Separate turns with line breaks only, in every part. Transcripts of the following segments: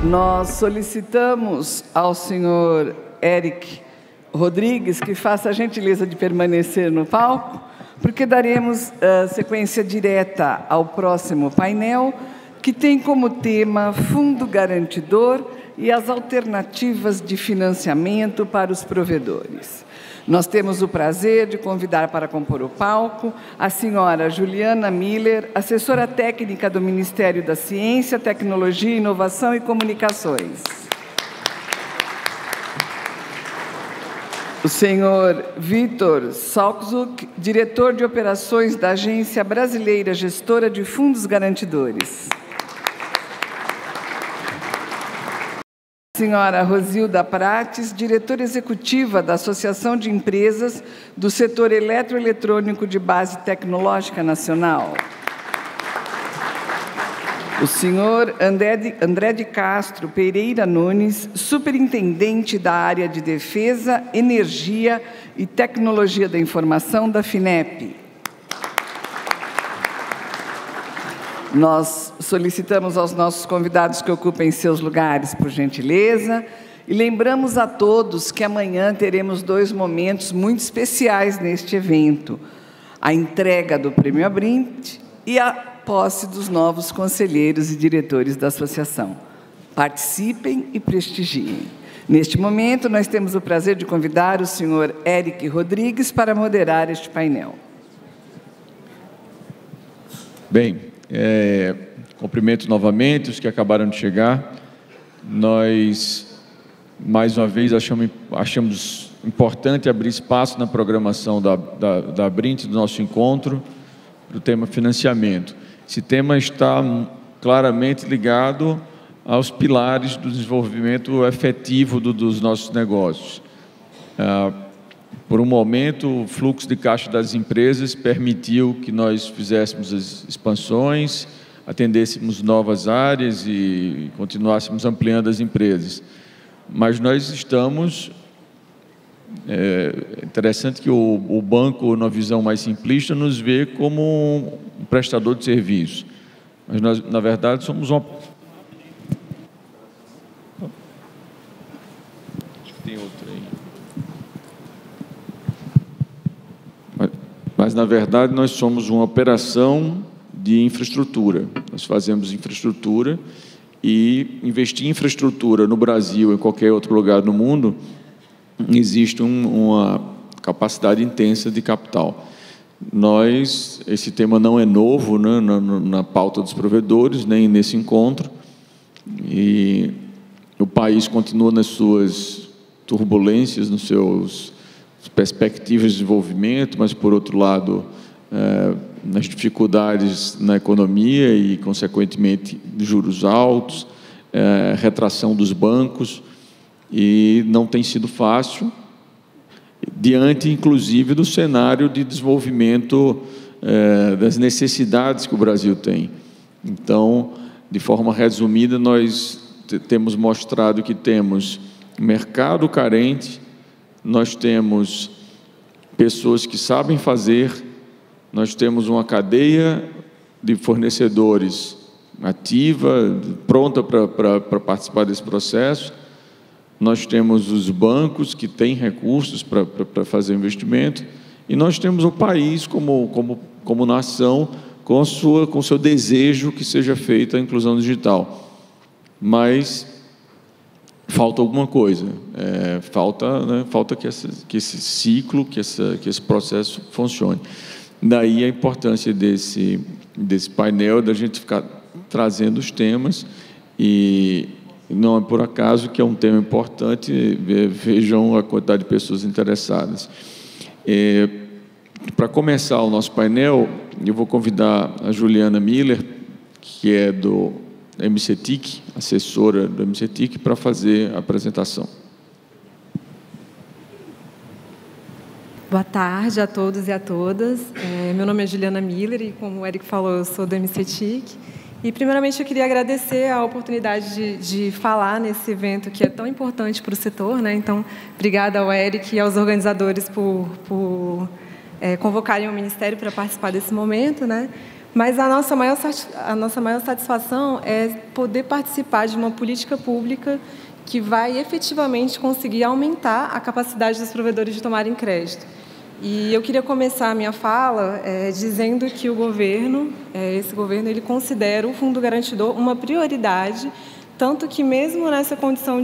Nós solicitamos ao senhor Eric Rodrigues que faça a gentileza de permanecer no palco, porque daremos sequência direta ao próximo painel, que tem como tema Fundo Garantidor e as alternativas de financiamento para os provedores. Nós temos o prazer de convidar para compor o palco a senhora Juliana Miller, assessora técnica do Ministério da Ciência, Tecnologia, Inovação e Comunicações. O senhor Vitor Salczuk, diretor de operações da Agência Brasileira Gestora de Fundos Garantidores. Senhora Rosilda Prates, diretora executiva da Associação de Empresas do Setor Eletroeletrônico de Base Tecnológica Nacional. O senhor André de Castro Pereira Nunes, superintendente da área de Defesa, Energia e Tecnologia da Informação da FINEP. Nós solicitamos aos nossos convidados que ocupem seus lugares, por gentileza, e lembramos a todos que amanhã teremos 2 momentos muito especiais neste evento: a entrega do Prêmio Abrint e a posse dos novos conselheiros e diretores da associação. Participem e prestigiem. Neste momento, nós temos o prazer de convidar o senhor Eric Rodrigues para moderar este painel.
Bem, cumprimento novamente os que acabaram de chegar. Nós, mais uma vez, achamos importante abrir espaço na programação da Abrint, do nosso encontro, do tema financiamento. Esse tema está claramente ligado aos pilares do desenvolvimento efetivo dos nossos negócios. Por um momento, o fluxo de caixa das empresas permitiu que nós fizéssemos as expansões, atendêssemos novas áreas e continuássemos ampliando as empresas. Mas nós estamos... É interessante que o banco, na visão mais simplista, nos vê como um prestador de serviço. Mas nós, na verdade, somos uma... Acho que tem outra aí. Mas, na verdade, nós somos uma operação de infraestrutura. Nós fazemos infraestrutura e investir em infraestrutura no Brasil, em qualquer outro lugar do mundo, existe uma capacidade intensa de capital. Esse tema não é novo, né, na pauta dos provedores, nem nesse encontro, e o país continua nas suas turbulências, nos seus perspectivas de desenvolvimento, mas, por outro lado, nas dificuldades na economia e, consequentemente, juros altos, retração dos bancos, e não tem sido fácil, diante, inclusive, do cenário de desenvolvimento das necessidades que o Brasil tem. Então, de forma resumida, nós temos mostrado que temos mercado carente, nós temos pessoas que sabem fazer, nós temos uma cadeia de fornecedores ativa, pronta para participar desse processo. Nós temos os bancos que têm recursos para fazer investimento, e nós temos o país como nação com o seu desejo que seja feita a inclusão digital. Mas falta alguma coisa, falta que esse ciclo, que esse processo funcione. Daí a importância desse painel, da gente ficar trazendo os temas, e não é por acaso que é um tema importante. Vejam a quantidade de pessoas interessadas. Para começar o nosso painel, eu vou convidar a Juliana Miller, que é do MCTIC, assessora do MCTIC, para fazer a apresentação.
Boa tarde a todos e a todas. Meu nome é Juliana Miller e, como o Eric falou, eu sou do MCTIC. E, primeiramente, eu queria agradecer a oportunidade de falar nesse evento que é tão importante para o setor, né? Então, obrigada ao Eric e aos organizadores por convocarem o Ministério para participar desse momento, né? Mas a nossa maior satisfação é poder participar de uma política pública que vai efetivamente conseguir aumentar a capacidade dos provedores de tomarem crédito. E eu queria começar a minha fala dizendo que o governo, esse governo, ele considera o Fundo Garantidor uma prioridade, tanto que mesmo nessa condição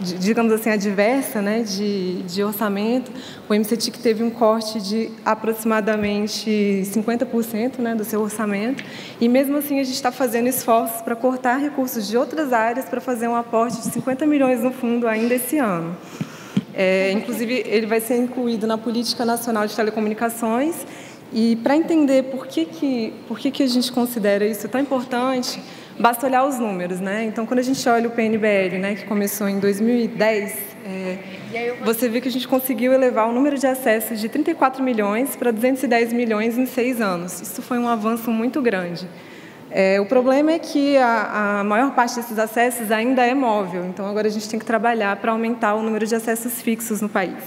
digamos assim, adversa, né, de orçamento, o MCTIC teve um corte de aproximadamente 50%, né, do seu orçamento, e mesmo assim a gente está fazendo esforços para cortar recursos de outras áreas para fazer um aporte de 50 milhões no fundo ainda esse ano. Inclusive, ele vai ser incluído na Política Nacional de Telecomunicações, e para entender por que a gente considera isso tão importante, basta olhar os números, né? Então, quando a gente olha o PNBL, né, que começou em 2010, você vê que a gente conseguiu elevar o número de acessos de 34 milhões para 210 milhões em 6 anos. Isso foi um avanço muito grande. O problema é que a maior parte desses acessos ainda é móvel, então agora a gente tem que trabalhar para aumentar o número de acessos fixos no país.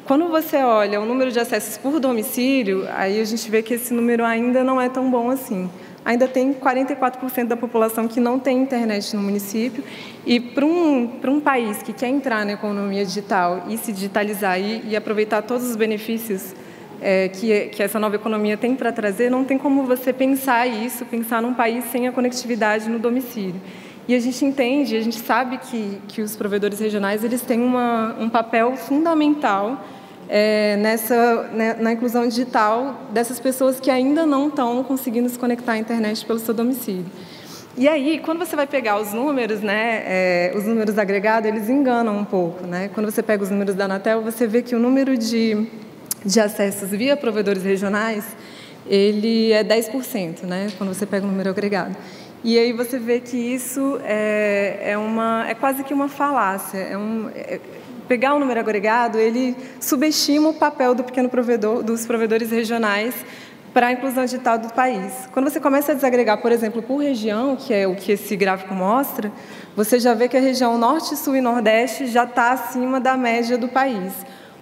Quando você olha o número de acessos por domicílio, aí a gente vê que esse número ainda não é tão bom assim. Ainda tem 44% da população que não tem internet no município, e para um país que quer entrar na economia digital e se digitalizar e aproveitar todos os benefícios que essa nova economia tem para trazer, não tem como você pensar num país sem a conectividade no domicílio. E a gente entende, a gente sabe que os provedores regionais eles têm um papel fundamental na inclusão digital dessas pessoas que ainda não estão conseguindo se conectar à internet pelo seu domicílio. E aí, quando você vai pegar os números, né, os números agregados, eles enganam um pouco, né? Quando você pega os números da Anatel, você vê que o número de acessos via provedores regionais, ele é 10%, né, quando você pega o número agregado. E aí você vê que isso é quase que uma falácia. Pegar o número agregado, ele subestima o papel do pequeno provedor, dos provedores regionais para a inclusão digital do país. Quando você começa a desagregar, por exemplo, por região, que é o que esse gráfico mostra, você já vê que a região Norte, Sul e Nordeste já está acima da média do país.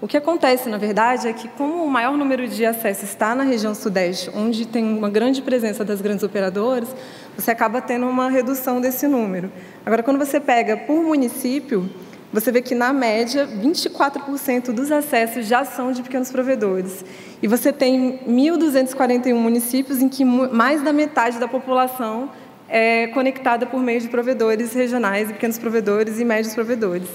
O que acontece, na verdade, é que como o maior número de acessos está na região Sudeste, onde tem uma grande presença das grandes operadoras, você acaba tendo uma redução desse número. Agora, quando você pega por município, você vê que, na média, 24% dos acessos já são de pequenos provedores. E você tem 1.241 municípios em que mais da metade da população é conectada por meio de provedores regionais, pequenos provedores e médios provedores.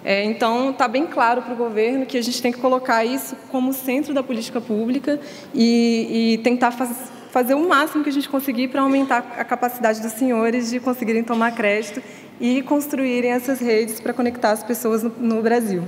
Então, está bem claro para o governo que a gente tem que colocar isso como centro da política pública e tentar fazer o máximo que a gente conseguir para aumentar a capacidade dos senhores de conseguirem tomar crédito e construírem essas redes para conectar as pessoas no Brasil.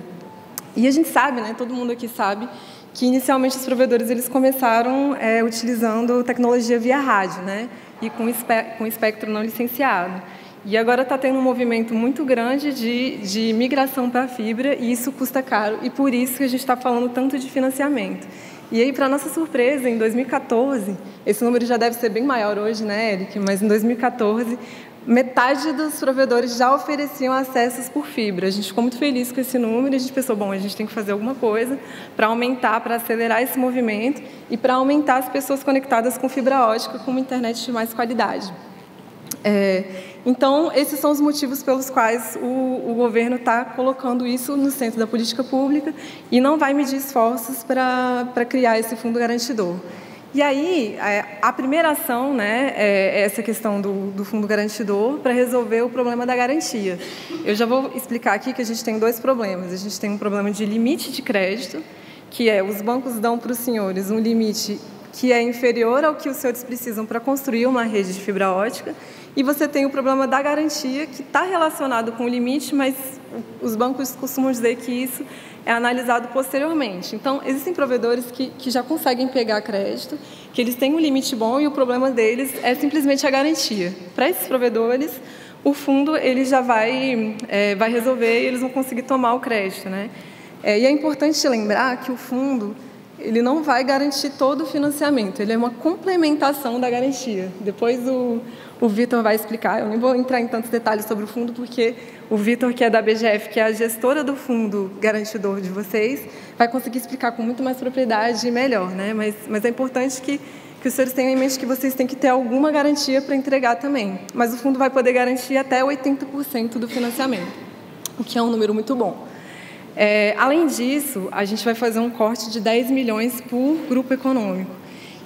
E a gente sabe, né, todo mundo aqui sabe, que inicialmente os provedores eles começaram utilizando tecnologia via rádio, né, e com espectro não licenciado. E agora está tendo um movimento muito grande de migração para a fibra, e isso custa caro, e por isso que a gente está falando tanto de financiamento. E aí, para nossa surpresa, em 2014, esse número já deve ser bem maior hoje, né, Eric? Mas em 2014, metade dos provedores já ofereciam acessos por fibra. A gente ficou muito feliz com esse número e a gente pensou, bom, a gente tem que fazer alguma coisa para aumentar, para acelerar esse movimento e para aumentar as pessoas conectadas com fibra ótica, com uma internet de mais qualidade. Então, esses são os motivos pelos quais o governo está colocando isso no centro da política pública e não vai medir esforços para criar esse fundo garantidor. E aí, a primeira ação, né, é essa questão do fundo garantidor para resolver o problema da garantia. Eu já vou explicar aqui que a gente tem dois problemas. A gente tem um problema de limite de crédito, que os bancos dão para os senhores um limite que é inferior ao que os senhores precisam para construir uma rede de fibra ótica, e você tem o problema da garantia, que está relacionado com o limite, mas os bancos costumam dizer que isso é analisado posteriormente. Então, existem provedores que já conseguem pegar crédito, que eles têm um limite bom e o problema deles é simplesmente a garantia. Para esses provedores, o fundo ele já vai resolver e eles vão conseguir tomar o crédito, né? E é importante lembrar que o fundo ele não vai garantir todo o financiamento, ele é uma complementação da garantia. Depois o Vitor vai explicar, eu nem vou entrar em tantos detalhes sobre o fundo, porque o Vitor, que é da BGF, que é a gestora do fundo garantidor de vocês, vai conseguir explicar com muito mais propriedade e melhor, né? Mas é importante que os senhores tenham em mente que vocês têm que ter alguma garantia para entregar também. Mas o fundo vai poder garantir até 80% do financiamento, o que é um número muito bom. Além disso, a gente vai fazer um corte de 10 milhões por grupo econômico.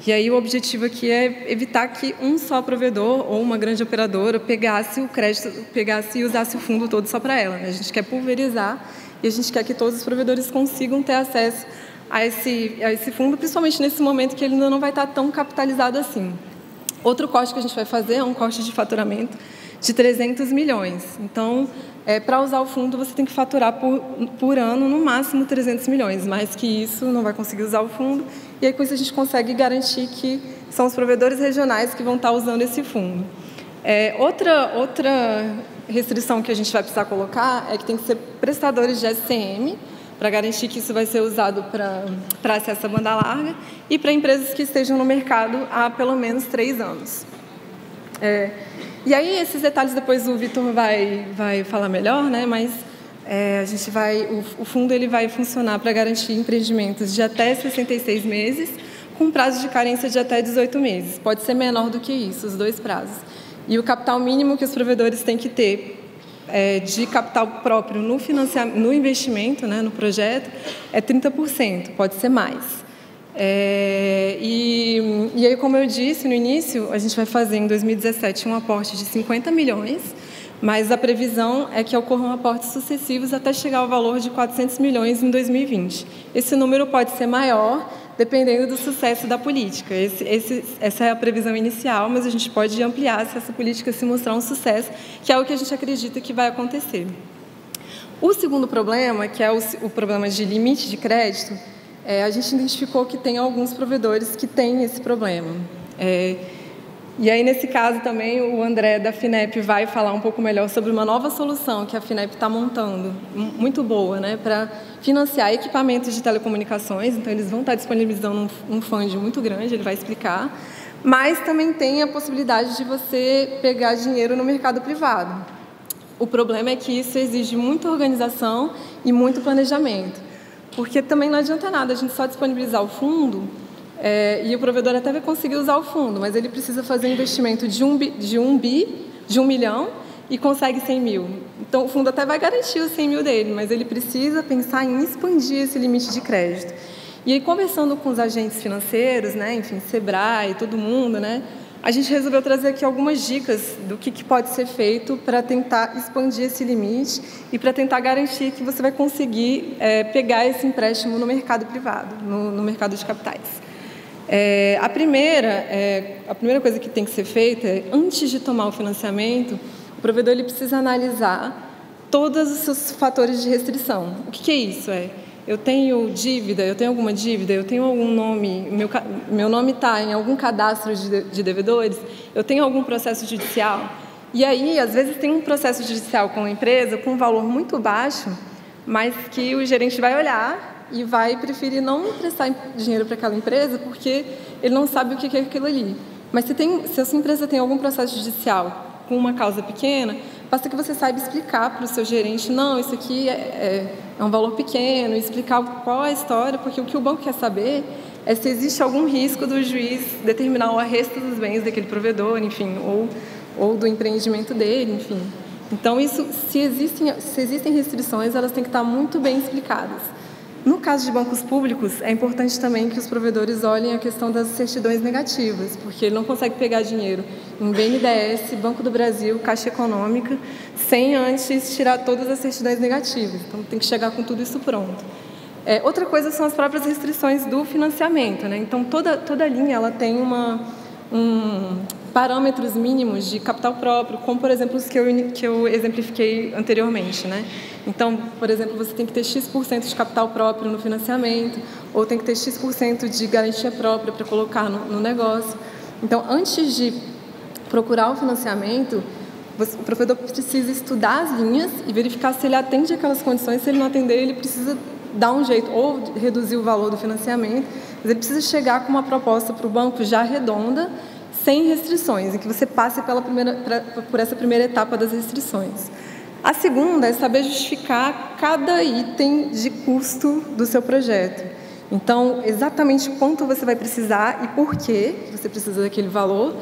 E aí o objetivo aqui é evitar que um só provedor ou uma grande operadora pegasse o crédito, e usasse o fundo todo só para ela, né? A gente quer pulverizar e a gente quer que todos os provedores consigam ter acesso a esse fundo, principalmente nesse momento que ele ainda não vai estar tão capitalizado assim. Outro corte que a gente vai fazer é um corte de faturamento de 300 milhões. Então, para usar o fundo, você tem que faturar por ano, no máximo 300 milhões. Mais que isso, não vai conseguir usar o fundo. E aí, com isso, a gente consegue garantir que são os provedores regionais que vão estar usando esse fundo. Outra restrição que a gente vai precisar colocar é que tem que ser prestadores de SCM, para garantir que isso vai ser usado para acesso à banda larga e para empresas que estejam no mercado há pelo menos 3 anos. E aí, esses detalhes depois o Vitor vai falar melhor, né? Mas o fundo ele vai funcionar para garantir empreendimentos de até 66 meses, com prazo de carência de até 18 meses. Pode ser menor do que isso, os 2 prazos. E o capital mínimo que os provedores têm que ter de capital próprio no investimento, né, no projeto, é 30%, pode ser mais. E aí, como eu disse no início, a gente vai fazer em 2017 um aporte de 50 milhões, mas a previsão é que ocorram aportes sucessivos até chegar ao valor de 400 milhões em 2020. Esse número pode ser maior, dependendo do sucesso da política. Essa é a previsão inicial, mas a gente pode ampliar se essa política se mostrar um sucesso, que é o que a gente acredita que vai acontecer. O segundo problema, que é o problema de limite de crédito, a gente identificou que tem alguns provedores que têm esse problema. E aí, nesse caso, também, o André, da FINEP, vai falar um pouco melhor sobre uma nova solução que a FINEP está montando, muito boa, né, para financiar equipamentos de telecomunicações. Então, eles vão estar disponibilizando um fundo muito grande, ele vai explicar. Mas também tem a possibilidade de você pegar dinheiro no mercado privado. O problema é que isso exige muita organização e muito planejamento. Porque também não adianta nada a gente só disponibilizar o fundo e o provedor até vai conseguir usar o fundo, mas ele precisa fazer um investimento de 1 milhão e consegue 100 mil. Então, o fundo até vai garantir os 100 mil dele, mas ele precisa pensar em expandir esse limite de crédito. E aí, conversando com os agentes financeiros, né, enfim, Sebrae, todo mundo, né, a gente resolveu trazer aqui algumas dicas do que pode ser feito para tentar expandir esse limite e para tentar garantir que você vai conseguir pegar esse empréstimo no mercado privado, no mercado de capitais. A primeira coisa que tem que ser feita é, antes de tomar o financiamento, o provedor ele precisa analisar todos os seus fatores de restrição. O que é isso? Eu tenho dívida, eu tenho alguma dívida, eu tenho algum nome, meu nome está em algum cadastro de devedores, eu tenho algum processo judicial. E aí, às vezes, tem um processo judicial com a empresa com um valor muito baixo, mas que o gerente vai olhar e vai preferir não emprestar dinheiro para aquela empresa porque ele não sabe o que é aquilo ali. Mas se a sua empresa tem algum processo judicial com uma causa pequena, basta que você saiba explicar para o seu gerente, não, isso aqui é um valor pequeno, explicar qual é a história, porque o que o banco quer saber é se existe algum risco do juiz determinar o arresto dos bens daquele provedor, enfim, ou do empreendimento dele, enfim. Então, se existem restrições, elas têm que estar muito bem explicadas. No caso de bancos públicos, é importante também que os provedores olhem a questão das certidões negativas, porque ele não consegue pegar dinheiro em BNDES, Banco do Brasil, Caixa Econômica, sem antes tirar todas as certidões negativas. Então, tem que chegar com tudo isso pronto. Outra coisa são as próprias restrições do financiamento, né? Então, toda linha ela tem parâmetros mínimos de capital próprio, como, por exemplo, os que eu exemplifiquei anteriormente, né? Então, por exemplo, você tem que ter X% de capital próprio no financiamento, ou tem que ter X% de garantia própria para colocar no negócio. Então, antes de procurar o financiamento, o provedor precisa estudar as linhas e verificar se ele atende aquelas condições. Se ele não atender, ele precisa dar um jeito, ou reduzir o valor do financiamento, mas ele precisa chegar com uma proposta para o banco já redonda, sem restrições, em que você passe por essa primeira etapa das restrições. A segunda é saber justificar cada item de custo do seu projeto. Então, exatamente quanto você vai precisar e por que você precisa daquele valor,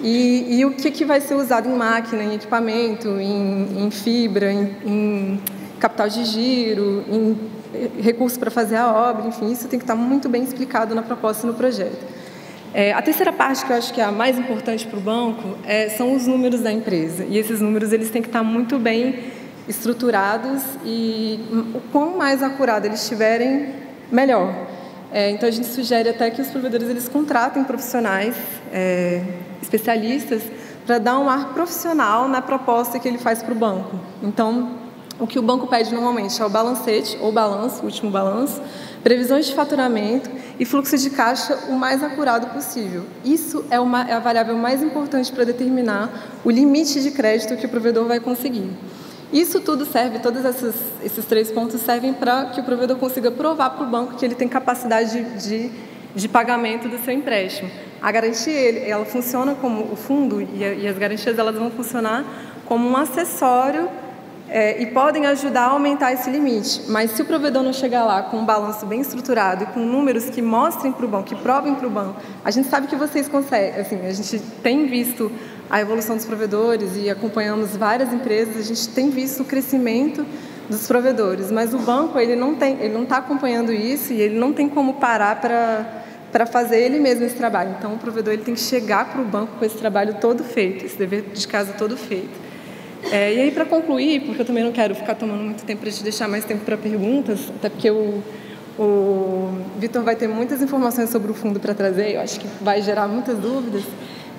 e o que vai ser usado em máquina, em equipamento, em fibra, em capital de giro, em recursos para fazer a obra, enfim, isso tem que estar muito bem explicado na proposta e no projeto. A terceira parte, que eu acho que é a mais importante para o banco, são os números da empresa. E esses números eles têm que estar muito bem estruturados e o quão mais acurado eles estiverem, melhor. Então, a gente sugere até que os provedores eles contratem profissionais, especialistas, para dar um ar profissional na proposta que ele faz para o banco. Então, o que o banco pede normalmente é o balancete, ou balanço, o último balanço, previsões de faturamento e fluxo de caixa o mais acurado possível. Isso é a variável mais importante para determinar o limite de crédito que o provedor vai conseguir. Isso tudo serve, todos esses 3 pontos servem para que o provedor consiga provar para o banco que ele tem capacidade de pagamento do seu empréstimo. A garantia, ela funciona como o fundo, e as garantias elas vão funcionar como um acessório e podem ajudar a aumentar esse limite. Mas se o provedor não chegar lá com um balanço bem estruturado e com números que mostrem para o banco, que provem para o banco, a gente sabe que vocês conseguem, assim, a gente tem visto a evolução dos provedores e acompanhamos várias empresas, a gente tem visto o crescimento dos provedores, mas o banco ele não está acompanhando isso e ele não tem como parar para fazer ele mesmo esse trabalho. Então, o provedor ele tem que chegar para o banco com esse trabalho todo feito, esse dever de casa todo feito. E aí, para concluir, porque eu também não quero ficar tomando muito tempo para te deixar mais tempo para perguntas, até porque o Vitor vai ter muitas informações sobre o fundo para trazer, eu acho que vai gerar muitas dúvidas.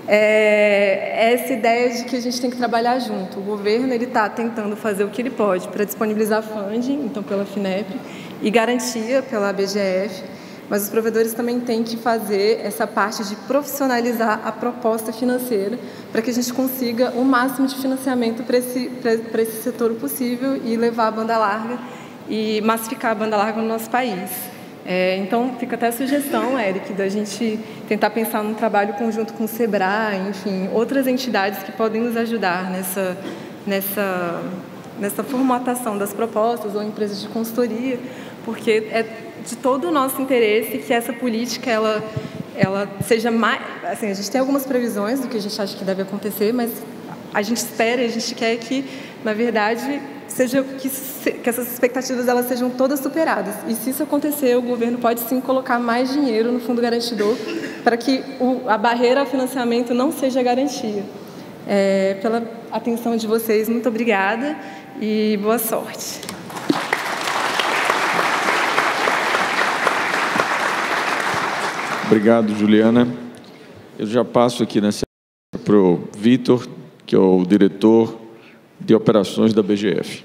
Essa ideia de que a gente tem que trabalhar junto. O governo está tentando fazer o que ele pode para disponibilizar funding, então pela FINEP, e garantia pela BGF, mas os provedores também têm que fazer essa parte de profissionalizar a proposta financeira para que a gente consiga o máximo de financiamento para esse setor possível e levar a banda larga e massificar a banda larga no nosso país. Então, fica até a sugestão, Eric, da gente tentar pensar num trabalho conjunto com o SEBRAE, enfim, outras entidades que podem nos ajudar nessa formatação das propostas ou empresas de consultoria, porque é de todo o nosso interesse que essa política ela seja mais... Assim, a gente tem algumas previsões do que a gente acha que deve acontecer, mas a gente espera, a gente quer que, na verdade, que essas expectativas elas sejam todas superadas. E se isso acontecer, o governo pode sim colocar mais dinheiro no fundo garantidor para que a barreira ao financiamento não seja garantia. Pela atenção de vocês, muito obrigada e boa sorte.
Obrigado, Juliana. Eu já passo aqui para o Vitor, que é o diretor de operações da BGF.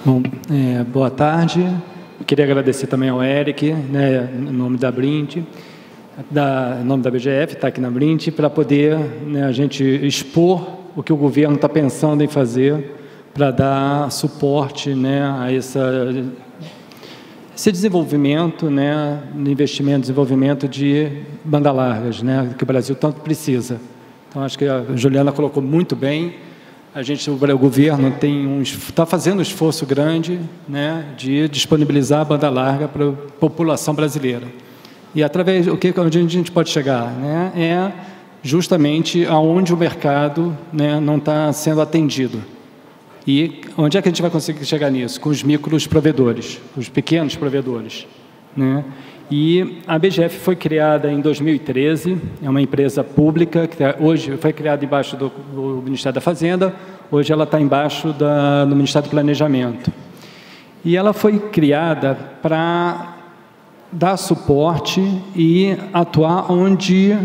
Bom, boa tarde. Eu queria agradecer também ao Eric, né, em nome da Brint, em nome da BGF, está aqui na Brint, para poder, né, a gente expor o que o governo está pensando em fazer para dar suporte, né, a esse desenvolvimento, né, no investimento, desenvolvimento de banda largas, né, que o Brasil tanto precisa. Então, acho que a Juliana colocou muito bem. O governo está fazendo um esforço grande, né, de disponibilizar a banda larga para a população brasileira. E através onde a gente pode chegar, né, é justamente aonde o mercado, né, não está sendo atendido. E onde é que a gente vai conseguir chegar nisso? Com os micros provedores, os pequenos provedores, né? E a BGF foi criada em 2013, é uma empresa pública, que hoje foi criada embaixo do Ministério da Fazenda, hoje ela está embaixo do Ministério do Planejamento. E ela foi criada para dar suporte e atuar onde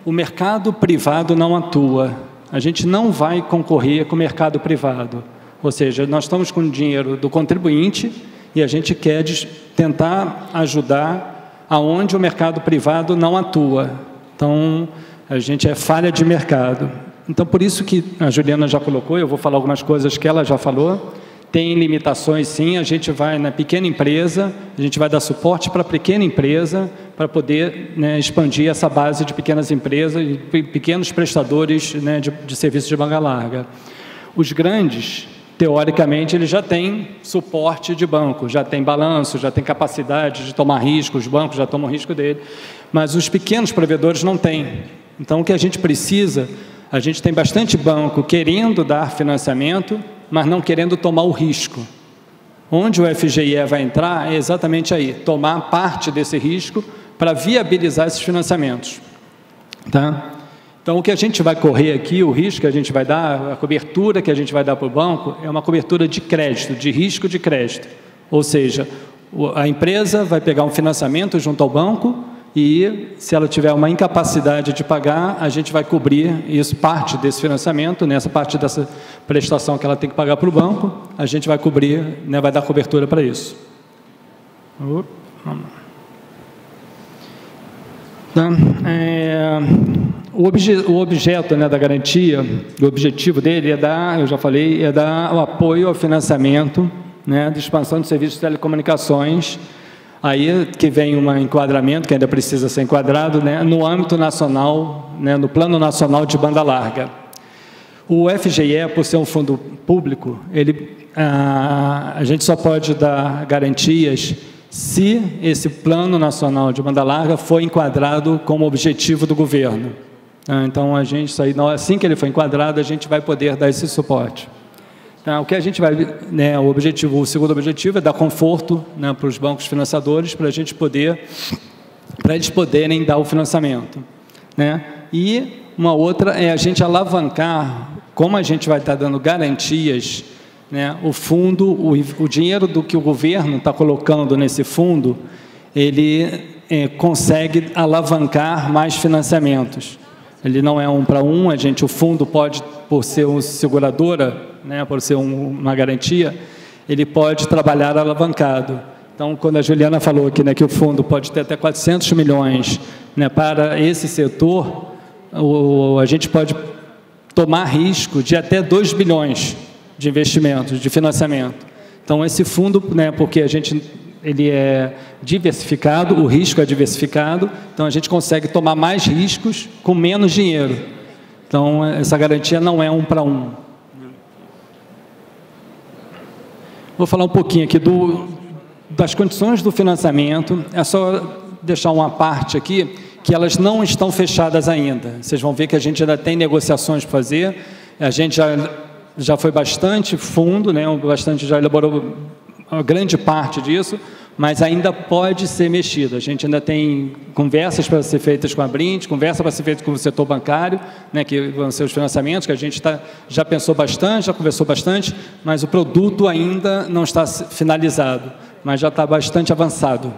o mercado privado não atua. A gente não vai concorrer com o mercado privado. Ou seja, nós estamos com o dinheiro do contribuinte e a gente quer tentar ajudar aonde o mercado privado não atua. Então, a gente é falha de mercado. Então, por isso que a Juliana já colocou, eu vou falar algumas coisas que ela já falou, tem limitações sim, a gente vai na pequena empresa, a gente vai dar suporte para a pequena empresa, para poder, né, expandir essa base de pequenas empresas e pequenos prestadores, né, de serviços de banda larga. Os grandes, teoricamente, ele já tem suporte de banco, já tem balanço, já tem capacidade de tomar risco, os bancos já tomam risco dele, mas os pequenos provedores não têm. Então, o que a gente precisa, a gente tem bastante banco querendo dar financiamento, mas não querendo tomar o risco. Onde o FGE vai entrar é exatamente aí, tomar parte desse risco para viabilizar esses financiamentos. Tá? Então, o que a gente vai correr aqui, o risco que a gente vai dar, a cobertura que a gente vai dar para o banco, é uma cobertura de crédito, de risco de crédito. Ou seja, a empresa vai pegar um financiamento junto ao banco e, se ela tiver uma incapacidade de pagar, a gente vai cobrir isso, parte desse financiamento, nessa parte dessa prestação que ela tem que pagar para o banco, a gente vai cobrir, né, vai dar cobertura para isso. Tá? O objeto, né, da garantia, o objetivo dele é dar, eu já falei, é dar o apoio ao financiamento, né, de expansão de serviços de telecomunicações. Aí que vem um enquadramento, que ainda precisa ser enquadrado, né, no âmbito nacional, né, no Plano Nacional de Banda Larga. O FGE, por ser um fundo público, a gente só pode dar garantias se esse Plano Nacional de Banda Larga for enquadrado como objetivo do governo. Então, assim que ele for enquadrado, a gente vai poder dar esse suporte. Então, o que a gente vai, né, o segundo objetivo é dar conforto, né, para os bancos financiadores, para eles poderem dar o financiamento, né? E uma outra é a gente alavancar, como a gente vai estar dando garantias, né, o fundo, o dinheiro do que o governo está colocando nesse fundo, ele consegue alavancar mais financiamentos. Ele não é 1 para 1, o fundo pode, por ser uma seguradora, né, por ser uma garantia, ele pode trabalhar alavancado. Então, quando a Juliana falou aqui, né, que o fundo pode ter até 400 milhões, né, para esse setor, a gente pode tomar risco de até 2 bilhões de investimentos, de financiamento. Então, esse fundo, né, porque ele é diversificado, o risco é diversificado, então a gente consegue tomar mais riscos com menos dinheiro. Então, essa garantia não é 1 para 1. Vou falar um pouquinho aqui das condições do financiamento. É só deixar uma parte aqui, que elas não estão fechadas ainda. Vocês vão ver que a gente ainda tem negociações para fazer, a gente já foi bastante fundo, né, já elaborou uma grande parte disso, mas ainda pode ser mexido. A gente ainda tem conversas para ser feitas com a Brint, conversa para ser feita com o setor bancário, né, que vão ser os financiamentos, que a gente já pensou bastante, já conversou bastante, mas o produto ainda não está finalizado, mas já está bastante avançado.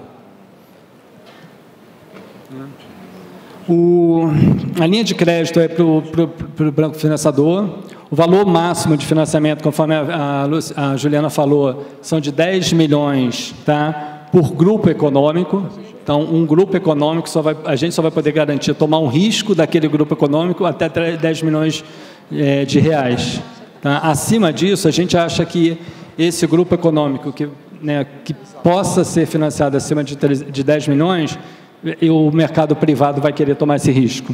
A linha de crédito é para o banco financiador. O valor máximo de financiamento, conforme a Juliana falou, são de 10 milhões, tá, por grupo econômico. Então, um grupo econômico, a gente só vai poder garantir tomar um risco daquele grupo econômico até 10 milhões de reais. Tá? Acima disso, a gente acha que esse grupo econômico que possa ser financiado acima de 10 milhões, o mercado privado vai querer tomar esse risco.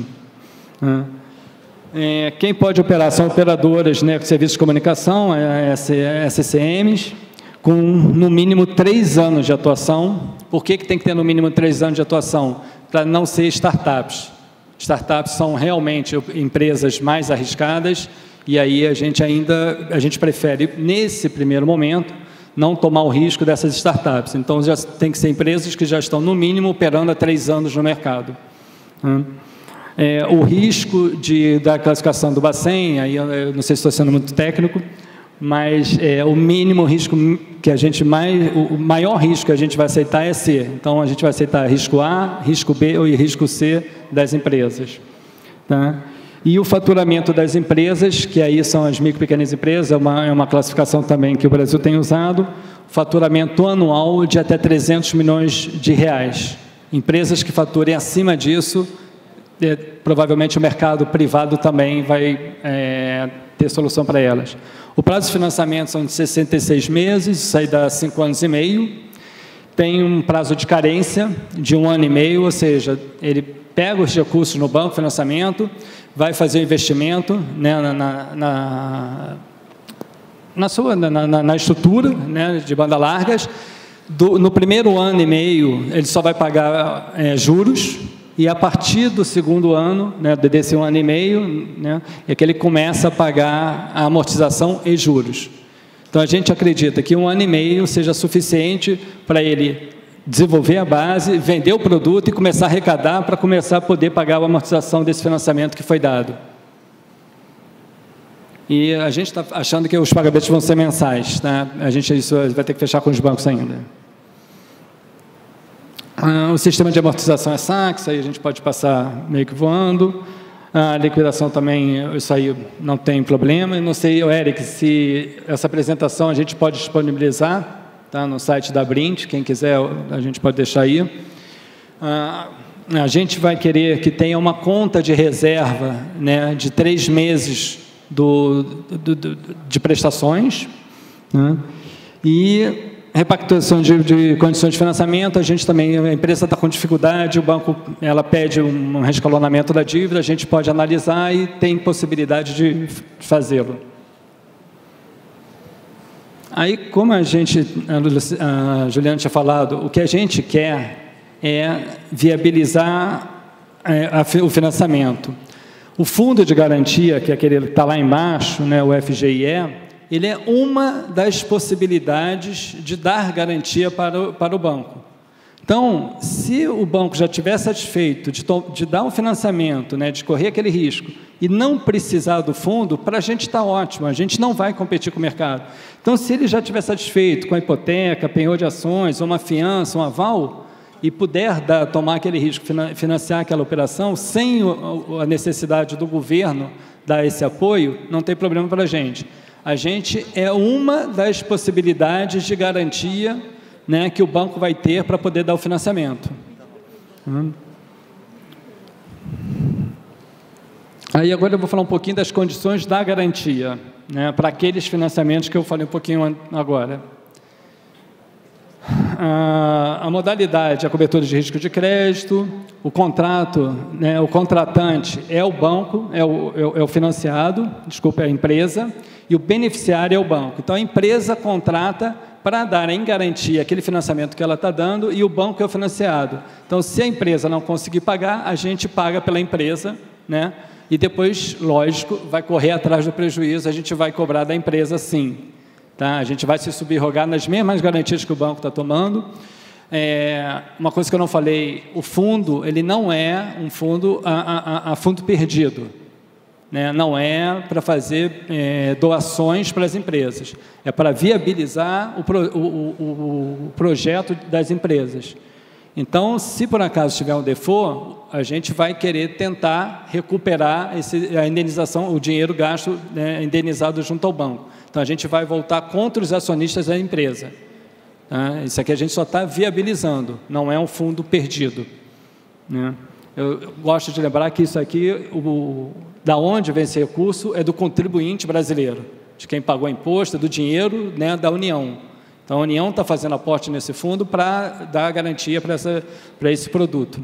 Quem pode operar são operadoras, né, com serviços de comunicação, SCMs, com no mínimo 3 anos de atuação. Por que tem que ter no mínimo 3 anos de atuação? Para não ser startups. Startups são realmente empresas mais arriscadas, e aí a gente prefere, nesse primeiro momento, não tomar o risco dessas startups. Então, já tem que ser empresas que já estão, no mínimo, operando há 3 anos no mercado. O risco da classificação do Bacen, aí eu não sei se estou sendo muito técnico, mas o mínimo risco que o maior risco que a gente vai aceitar é C. Então, a gente vai aceitar risco A, risco B e risco C das empresas. Tá? E o faturamento das empresas, que aí são as micro e pequenas empresas, é uma classificação também que o Brasil tem usado, faturamento anual de até 300 milhões de reais. Empresas que faturem acima disso, provavelmente o mercado privado também vai ter solução para elas. O prazo de financiamento são de 66 meses, isso aí dá 5 anos e meio. Tem um prazo de carência de 1 ano e meio, ou seja, ele pega os recursos no banco, financiamento, vai fazer o investimento, né, na estrutura, né, de banda largas. No primeiro ano e meio, ele só vai pagar juros, e a partir do segundo ano, né, desse 1 ano e meio, né, é que ele começa a pagar a amortização e juros. Então, a gente acredita que 1 ano e meio seja suficiente para ele desenvolver a base, vender o produto e começar a arrecadar para começar a poder pagar a amortização desse financiamento que foi dado. E a gente está achando que os pagamentos vão ser mensais, tá? Isso vai ter que fechar com os bancos ainda. O sistema de amortização é SACS, aí a gente pode passar meio que voando. A liquidação também, isso aí não tem problema. Eu não sei, Eric, se essa apresentação a gente pode disponibilizar, tá, no site da Brint, quem quiser, a gente pode deixar aí. A gente vai querer que tenha uma conta de reserva, né, de 3 meses de prestações, né, e repactuação de condições de financiamento. A gente também, a empresa está com dificuldade, o banco ela pede um rescalonamento da dívida, a gente pode analisar e tem possibilidade de fazê-lo. Aí, como a Juliana tinha falado, o que a gente quer é viabilizar o financiamento. O fundo de garantia, que é aquele que está lá embaixo, né, o FGIE, ele é uma das possibilidades de dar garantia para o banco. Então, se o banco já estiver satisfeito de dar um financiamento, né, de correr aquele risco, e não precisar do fundo, para a gente está ótimo, a gente não vai competir com o mercado. Então, se ele já estiver satisfeito com a hipoteca, penhor de ações, uma fiança, um aval, e puder tomar aquele risco, financiar aquela operação, sem a necessidade do governo dar esse apoio, não tem problema para a gente. A gente é uma das possibilidades de garantia, né, que o banco vai ter para poder dar o financiamento. Aí agora eu vou falar um pouquinho das condições da garantia, né, para aqueles financiamentos que eu falei um pouquinho agora. A modalidade, a cobertura de risco de crédito, o contrato, né, o contratante é o banco, é o financiado, desculpa, é a empresa, e o beneficiário é o banco. Então, a empresa contrata para dar em garantia aquele financiamento que ela está dando e o banco é o financiado. Então, se a empresa não conseguir pagar, a gente paga pela empresa, né? E depois, lógico, vai correr atrás do prejuízo, a gente vai cobrar da empresa sim. Tá? A gente vai se subrogar nas mesmas garantias que o banco está tomando. Uma coisa que eu não falei, o fundo, ele não é um fundo a fundo perdido. Né? Não é para fazer doações para as empresas, é para viabilizar o projeto das empresas. Então, se por acaso tiver um default, a gente vai querer tentar recuperar a indenização, o dinheiro gasto, né, indenizado junto ao banco. Então, a gente vai voltar contra os acionistas da empresa. Tá? Isso aqui a gente só está viabilizando, não é um fundo perdido. Né? Eu gosto de lembrar que isso aqui, da onde vem esse recurso, é do contribuinte brasileiro, de quem pagou imposto, do dinheiro, né, da União. Então, a União está fazendo aporte nesse fundo para dar garantia para esse produto.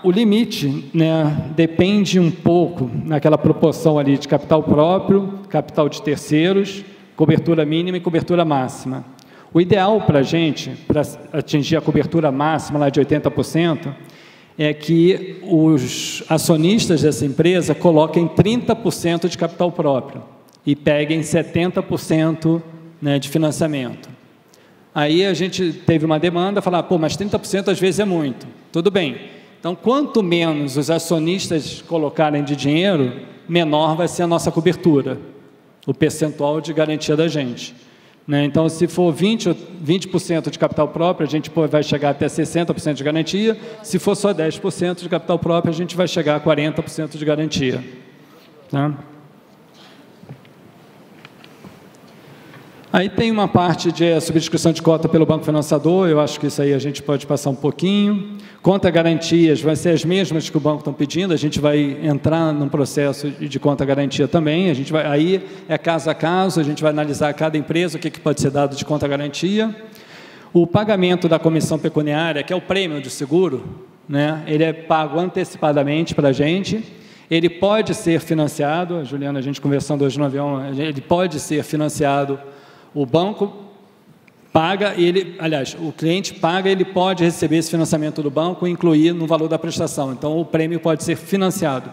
O limite, né, depende um pouco naquela proporção ali de capital próprio, capital de terceiros, cobertura mínima e cobertura máxima. O ideal para a gente, para atingir a cobertura máxima lá de 80%, é que os acionistas dessa empresa coloquem 30% de capital próprio e peguem 70%, né, de financiamento. Aí a gente teve uma demanda, falar, pô, mas 30% às vezes é muito. Tudo bem. Então, quanto menos os acionistas colocarem de dinheiro, menor vai ser a nossa cobertura, o percentual de garantia da gente. Né? Então, se for 20% de capital próprio, a gente vai chegar até 60% de garantia. Se for só 10% de capital próprio, a gente vai chegar a 40% de garantia. Tá? Aí tem uma parte de subscrição de cota pelo banco financiador, eu acho que isso aí a gente pode passar um pouquinho. Conta-garantias vai ser as mesmas que o banco está pedindo, a gente vai entrar num processo de conta-garantia também, aí é caso a caso, a gente vai analisar cada empresa, o que pode ser dado de conta-garantia. O pagamento da comissão pecuniária, que é o prêmio de seguro, né, ele é pago antecipadamente para a gente. ele pode ser financiado, a Juliana, a gente conversando hoje no avião, ele pode ser financiado, o banco paga, aliás, o cliente paga, ele pode receber esse financiamento do banco e incluir no valor da prestação, então o prêmio pode ser financiado.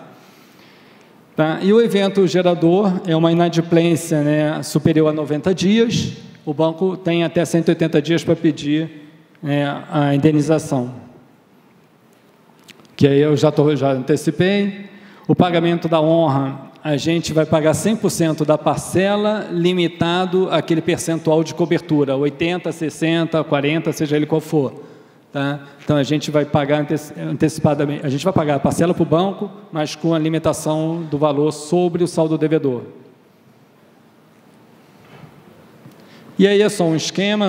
Tá? E o evento gerador é uma inadimplência, né, superior a 90 dias, o banco tem até 180 dias para pedir a indenização. Que aí eu já antecipei. O pagamento da honra, a gente vai pagar 100% da parcela, limitado àquele percentual de cobertura, 80, 60, 40, seja ele qual for. Tá? Então, a gente vai pagar antecipadamente, a gente vai pagar a parcela para o banco, mas com a limitação do valor sobre o saldo devedor. E aí é só um esquema,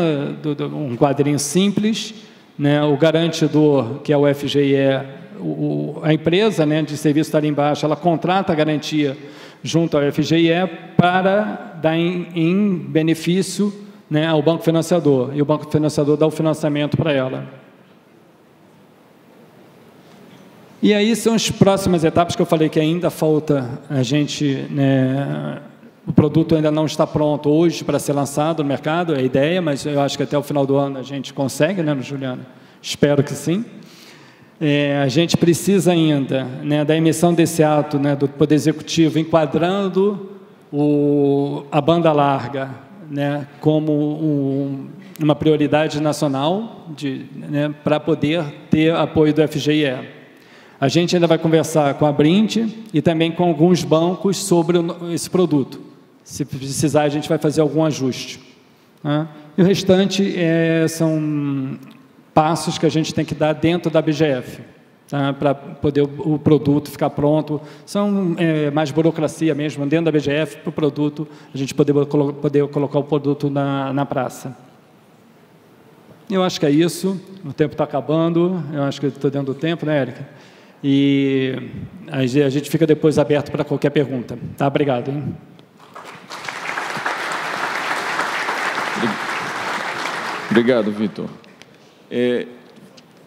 um quadrinho simples, né? O garantidor, que é o FGE, a empresa, né, de serviço está ali embaixo, ela contrata a garantia junto ao FGE para dar em benefício, né, ao banco financiador, e o banco financiador dá o financiamento para ela. E aí são as próximas etapas que eu falei que ainda falta a gente, né, o produto ainda não está pronto hoje para ser lançado no mercado, é a ideia, mas eu acho que até o final do ano a gente consegue, né, Juliana? Espero que sim. A gente precisa ainda, né, da emissão desse ato, né, do Poder Executivo, enquadrando a banda larga, né, como uma prioridade nacional, né, para poder ter apoio do FGE. A gente ainda vai conversar com a Brint e também com alguns bancos sobre esse produto. Se precisar, a gente vai fazer algum ajuste. Né? E o restante são passos que a gente tem que dar dentro da BGF, tá? Para poder o produto ficar pronto. São mais burocracia mesmo, dentro da BGF, para o produto, a gente poder colocar o produto na praça. Eu acho que é isso, o tempo está acabando, eu acho que estou dentro do tempo, né, Érica? E a gente fica depois aberto para qualquer pergunta. Tá? Obrigado. Hein?
Obrigado, Vitor.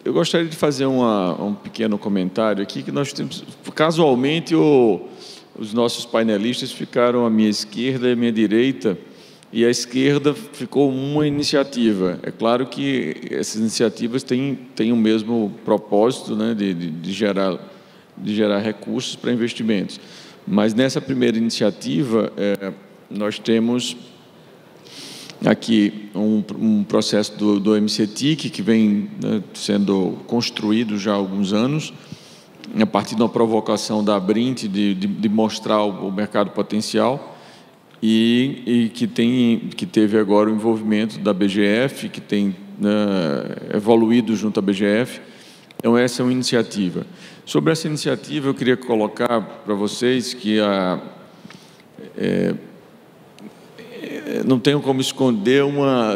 Eu gostaria de fazer um pequeno comentário aqui, que nós temos, casualmente, os nossos painelistas ficaram à minha esquerda e à minha direita, e à esquerda ficou uma iniciativa. É claro que essas iniciativas têm o mesmo propósito, né, de gerar recursos para investimentos. Mas nessa primeira iniciativa, nós temos aqui um processo do MCTIC, que vem, né, sendo construído já há alguns anos, a partir de uma provocação da Brint de mostrar o mercado potencial, e que teve agora o envolvimento da BGF, que tem, né, evoluído junto à BGF. Então, essa é uma iniciativa. Sobre essa iniciativa, eu queria colocar para vocês que não tenho como esconder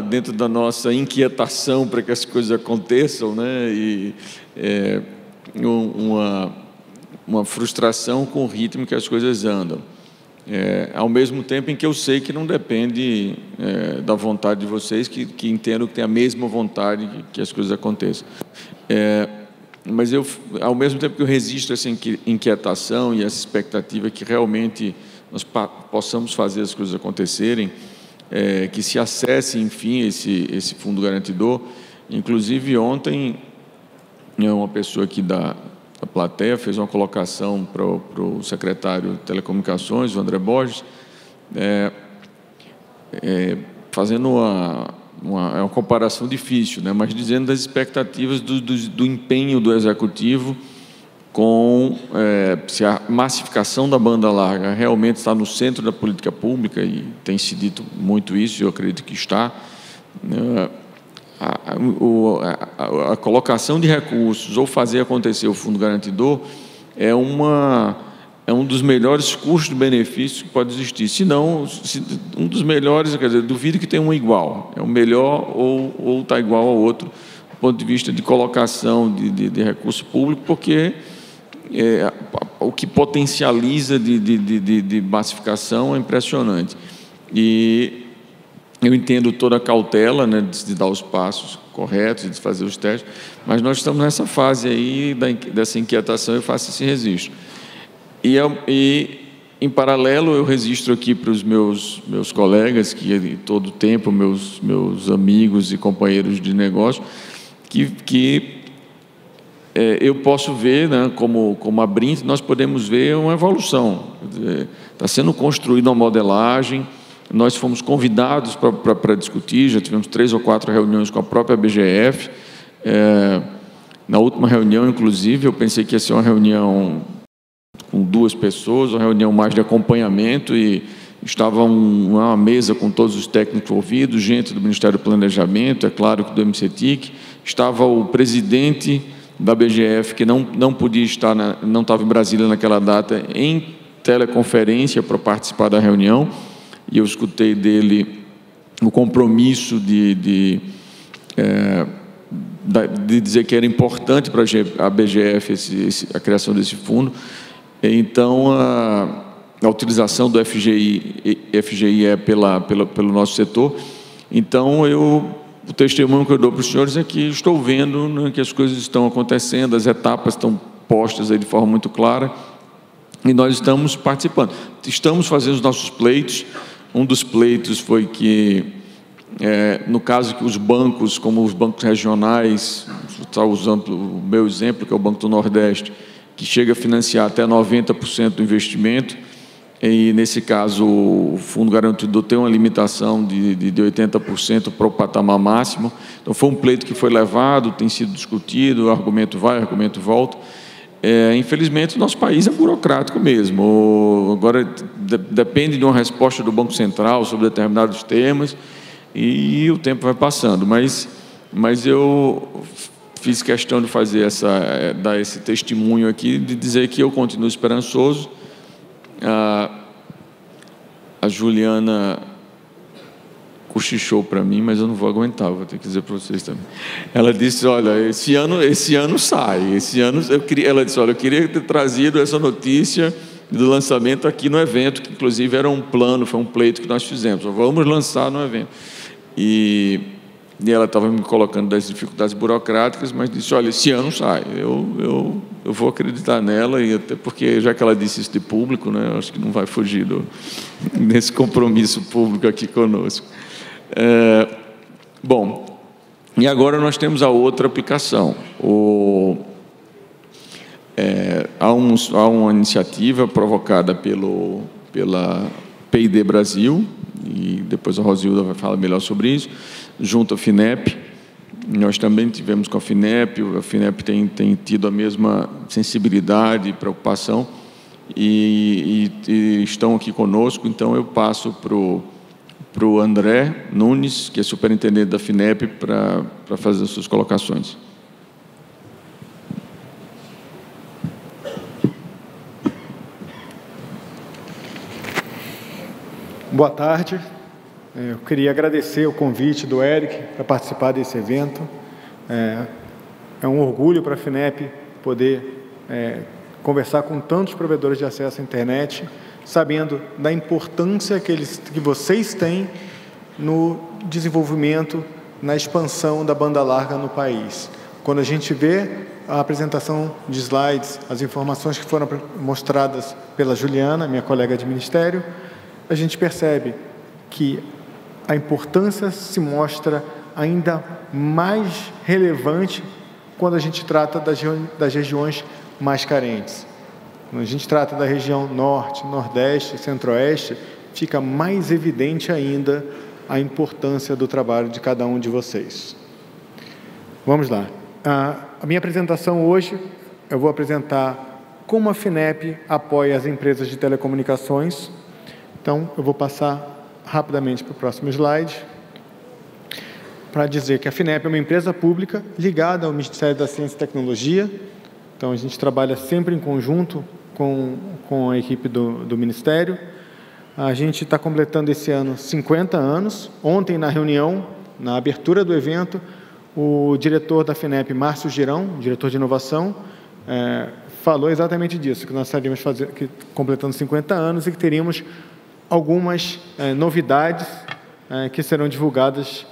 dentro da nossa inquietação para que as coisas aconteçam, né, e uma frustração com o ritmo que as coisas andam. Ao mesmo tempo em que eu sei que não depende da vontade de vocês, que entendo que tem a mesma vontade que as coisas aconteçam. Mas ao mesmo tempo que eu resisto a essa inquietação e essa expectativa que realmente nós possamos fazer as coisas acontecerem, que se acesse, enfim, esse fundo garantidor. Inclusive, ontem, uma pessoa aqui da plateia fez uma colocação para o secretário de Telecomunicações, o André Borges, fazendo uma comparação difícil, né, mas dizendo das expectativas do empenho do Executivo com se a massificação da banda larga realmente está no centro da política pública, e tem se dito muito isso, eu acredito que está. A colocação de recursos ou fazer acontecer o fundo garantidor é um dos melhores custos-benefícios que pode existir. Se não, um dos melhores, quer dizer, duvido que tenha um igual. É o melhor ou está igual ao outro, do ponto de vista de colocação de recurso público, porque o que potencializa de massificação é impressionante. E eu entendo toda a cautela, né, de dar os passos corretos, de fazer os testes, mas nós estamos nessa fase aí dessa inquietação, eu faço esse registro. E em paralelo, eu registro aqui para os meus colegas, que todo o tempo, meus amigos e companheiros de negócio, que eu posso ver, né, como a Brint, nós podemos ver uma evolução. Está sendo construída uma modelagem, nós fomos convidados para discutir, já tivemos 3 ou 4 reuniões com a própria BGF. Na última reunião, inclusive, eu pensei que ia ser uma reunião com 2 pessoas, uma reunião mais de acompanhamento, e estava uma mesa com todos os técnicos envolvidos, gente do Ministério do Planejamento, é claro que do MCTIC, estava o presidente da BGF, que não podia estar, não estava em Brasília naquela data, em teleconferência para participar da reunião, e eu escutei dele o compromisso de dizer que era importante para a BGF a criação desse fundo. Então, a utilização do FGI é pelo nosso setor. Então, o testemunho que eu dou para os senhores é que estou vendo, né, que as coisas estão acontecendo, as etapas estão postas aí de forma muito clara, e nós estamos participando. Estamos fazendo os nossos pleitos. Um dos pleitos foi que, no caso que os bancos, como os bancos regionais, está usando o meu exemplo, que é o Banco do Nordeste, que chega a financiar até 90% do investimento, e nesse caso o Fundo Garantidor tem uma limitação de 80% para o patamar máximo. Então foi um pleito que foi levado, tem sido discutido, argumento vai, argumento volta. Infelizmente o nosso país é burocrático mesmo. Agora depende de uma resposta do Banco Central sobre determinados temas, e o tempo vai passando, mas eu fiz questão de fazer dar esse testemunho aqui, de dizer que eu continuo esperançoso. A Juliana cochichou para mim, mas eu não vou aguentar, vou ter que dizer para vocês também. Ela disse: olha, esse ano sai, ela disse: olha, eu queria ter trazido essa notícia do lançamento aqui no evento, que inclusive era um plano, foi um pleito que nós fizemos, vamos lançar no evento. E ela estava me colocando das dificuldades burocráticas, mas disse: olha, esse ano sai, eu vou acreditar nela, e até porque, já que ela disse isso de público, né, eu acho que não vai fugir desse compromisso público aqui conosco. Bom, e agora nós temos a outra aplicação. Há uma iniciativa provocada pela PID Brasil, e depois a Rosilda vai falar melhor sobre isso, junto à FINEP. Nós também tivemos com a FINEP tem tido a mesma sensibilidade e preocupação, e estão aqui conosco. Então eu passo para o André Nunes, que é superintendente da FINEP, para fazer as suas colocações.
Boa tarde. Eu queria agradecer o convite do Eric para participar desse evento. É um orgulho para a FINEP poder conversar com tantos provedores de acesso à internet, sabendo da importância que vocês têm no desenvolvimento, na expansão da banda larga no país. Quando a gente vê a apresentação de slides, as informações que foram mostradas pela Juliana, minha colega de ministério, a gente percebe que a importância se mostra ainda mais relevante quando a gente trata das regiões mais carentes. Quando a gente trata da região Norte, Nordeste, Centro-Oeste, fica mais evidente ainda a importância do trabalho de cada um de vocês. Vamos lá. A minha apresentação hoje, eu vou apresentar como a FINEP apoia as empresas de telecomunicações. Então, eu vou passar rapidamente para o próximo slide, para dizer que a FINEP é uma empresa pública ligada ao Ministério da Ciência e Tecnologia. Então, a gente trabalha sempre em conjunto com a equipe do Ministério. A gente está completando esse ano 50 anos. Ontem, na reunião, na abertura do evento, o diretor da FINEP, Márcio Girão, diretor de inovação, falou exatamente disso, que nós estaríamos completando 50 anos e que teríamos algumas novidades que serão divulgadas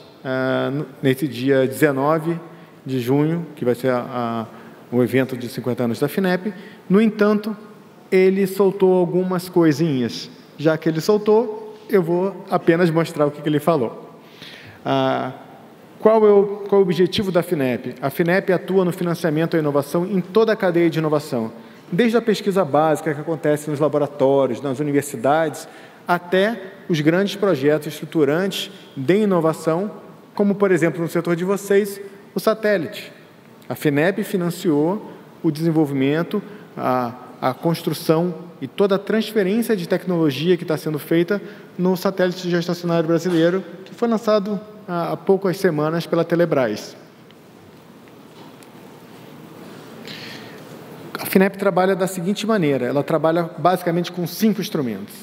nesse dia 19 de junho, que vai ser o evento de 50 anos da FINEP. No entanto, ele soltou algumas coisinhas. Já que ele soltou, eu vou apenas mostrar o que ele falou. Qual é o objetivo da FINEP? A FINEP atua no financiamento à inovação em toda a cadeia de inovação, desde a pesquisa básica que acontece nos laboratórios, nas universidades, até os grandes projetos estruturantes de inovação, como, por exemplo, no setor de vocês, o satélite. A FINEP financiou o desenvolvimento, a construção e toda a transferência de tecnologia que está sendo feita no satélite geoestacionário brasileiro, que foi lançado há poucas semanas pela Telebrás. A FINEP trabalha da seguinte maneira, ela trabalha basicamente com 5 instrumentos.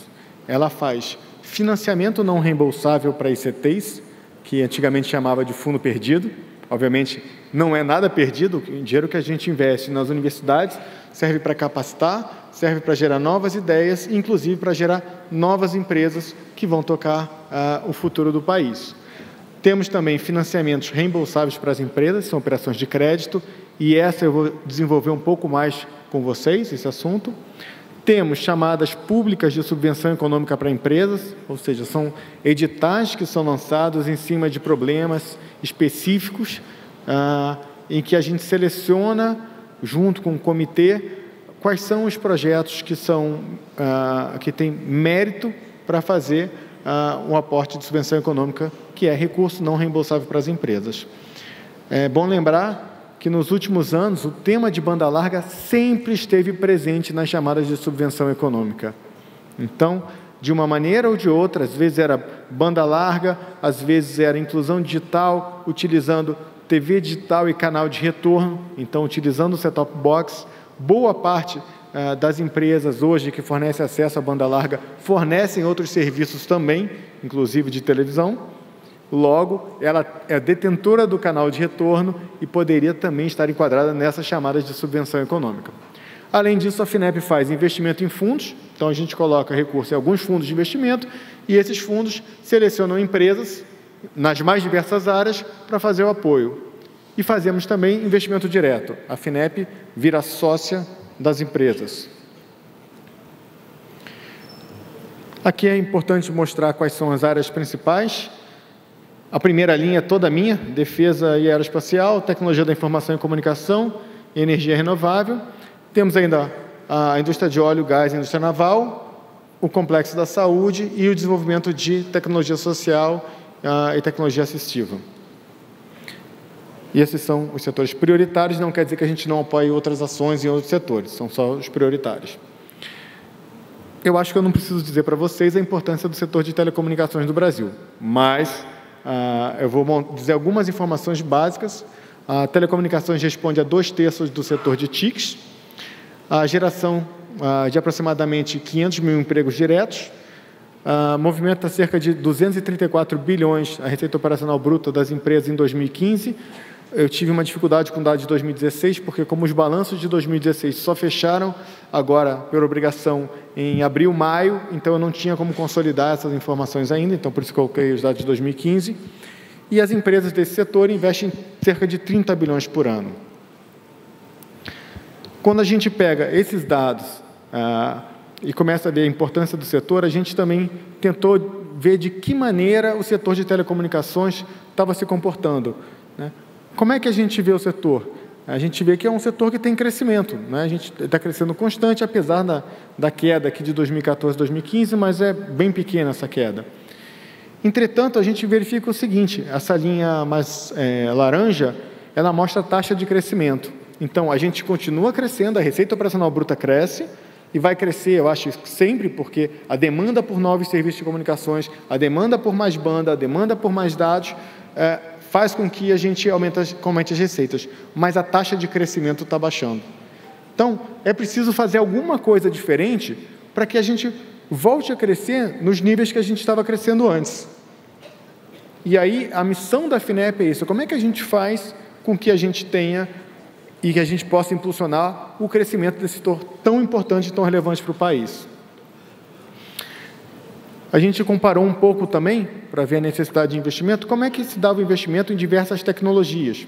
Ela faz financiamento não reembolsável para ICTs, que antigamente chamava de fundo perdido. Obviamente, não é nada perdido, o dinheiro que a gente investe nas universidades serve para capacitar, serve para gerar novas ideias, inclusive para gerar novas empresas que vão tocar o futuro do país. Temos também financiamentos reembolsáveis para as empresas, são operações de crédito, e essa eu vou desenvolver um pouco mais com vocês, esse assunto. Temos chamadas públicas de subvenção econômica para empresas, ou seja, são editais que são lançados em cima de problemas específicos, em que a gente seleciona, junto com o comitê, quais são os projetos que têm mérito para fazer um aporte de subvenção econômica, que é recurso não reembolsável para as empresas. É bom lembrar que nos últimos anos o tema de banda larga sempre esteve presente nas chamadas de subvenção econômica. Então, de uma maneira ou de outra, às vezes era banda larga, às vezes era inclusão digital, utilizando TV digital e canal de retorno, então utilizando o set-top box. Boa parte das empresas hoje que fornecem acesso à banda larga fornecem outros serviços também, inclusive de televisão. Logo, ela é detentora do canal de retorno e poderia também estar enquadrada nessas chamadas de subvenção econômica. Além disso, a FINEP faz investimento em fundos, então a gente coloca recurso em alguns fundos de investimento e esses fundos selecionam empresas nas mais diversas áreas para fazer o apoio. E fazemos também investimento direto. A FINEP vira sócia das empresas. Aqui é importante mostrar quais são as áreas principais. A primeira linha é toda minha, defesa e aeroespacial, tecnologia da informação e comunicação, energia renovável. Temos ainda a indústria de óleo, gás e indústria naval, o complexo da saúde e o desenvolvimento de tecnologia social e tecnologia assistiva. E esses são os setores prioritários, não quer dizer que a gente não apoie outras ações em outros setores, são só os prioritários. Eu acho que eu não preciso dizer para vocês a importância do setor de telecomunicações do Brasil, mas eu vou dizer algumas informações básicas. A telecomunicações responde a 2/3 do setor de TICs, a geração de aproximadamente 500 mil empregos diretos, movimenta cerca de 234 bilhões a receita operacional bruta das empresas em 2015. Eu tive uma dificuldade com o dado de 2016, porque como os balanços de 2016 só fecharam agora, por obrigação, em abril, maio, então eu não tinha como consolidar essas informações ainda, então por isso que eu coloquei os dados de 2015. E as empresas desse setor investem cerca de 30 bilhões por ano. Quando a gente pega esses dados e começa a ver a importância do setor, a gente também tentou ver de que maneira o setor de telecomunicações estava se comportando, né? Como é que a gente vê o setor? A gente vê que é um setor que tem crescimento, né? A gente está crescendo constante, apesar da queda aqui de 2014 a 2015, mas é bem pequena essa queda. Entretanto, a gente verifica o seguinte, essa linha mais laranja, ela mostra a taxa de crescimento. Então, a gente continua crescendo, a receita operacional bruta cresce, e vai crescer, eu acho, sempre, porque a demanda por novos serviços de comunicações, a demanda por mais banda, a demanda por mais dados, faz com que a gente aumente as receitas, mas a taxa de crescimento está baixando. Então, é preciso fazer alguma coisa diferente para que a gente volte a crescer nos níveis que a gente estava crescendo antes. E aí, a missão da FINEP é isso, como é que a gente faz com que a gente tenha e que a gente possa impulsionar o crescimento desse setor tão importante e tão relevante para o país. A gente comparou um pouco também, para ver a necessidade de investimento, como é que se dava o investimento em diversas tecnologias.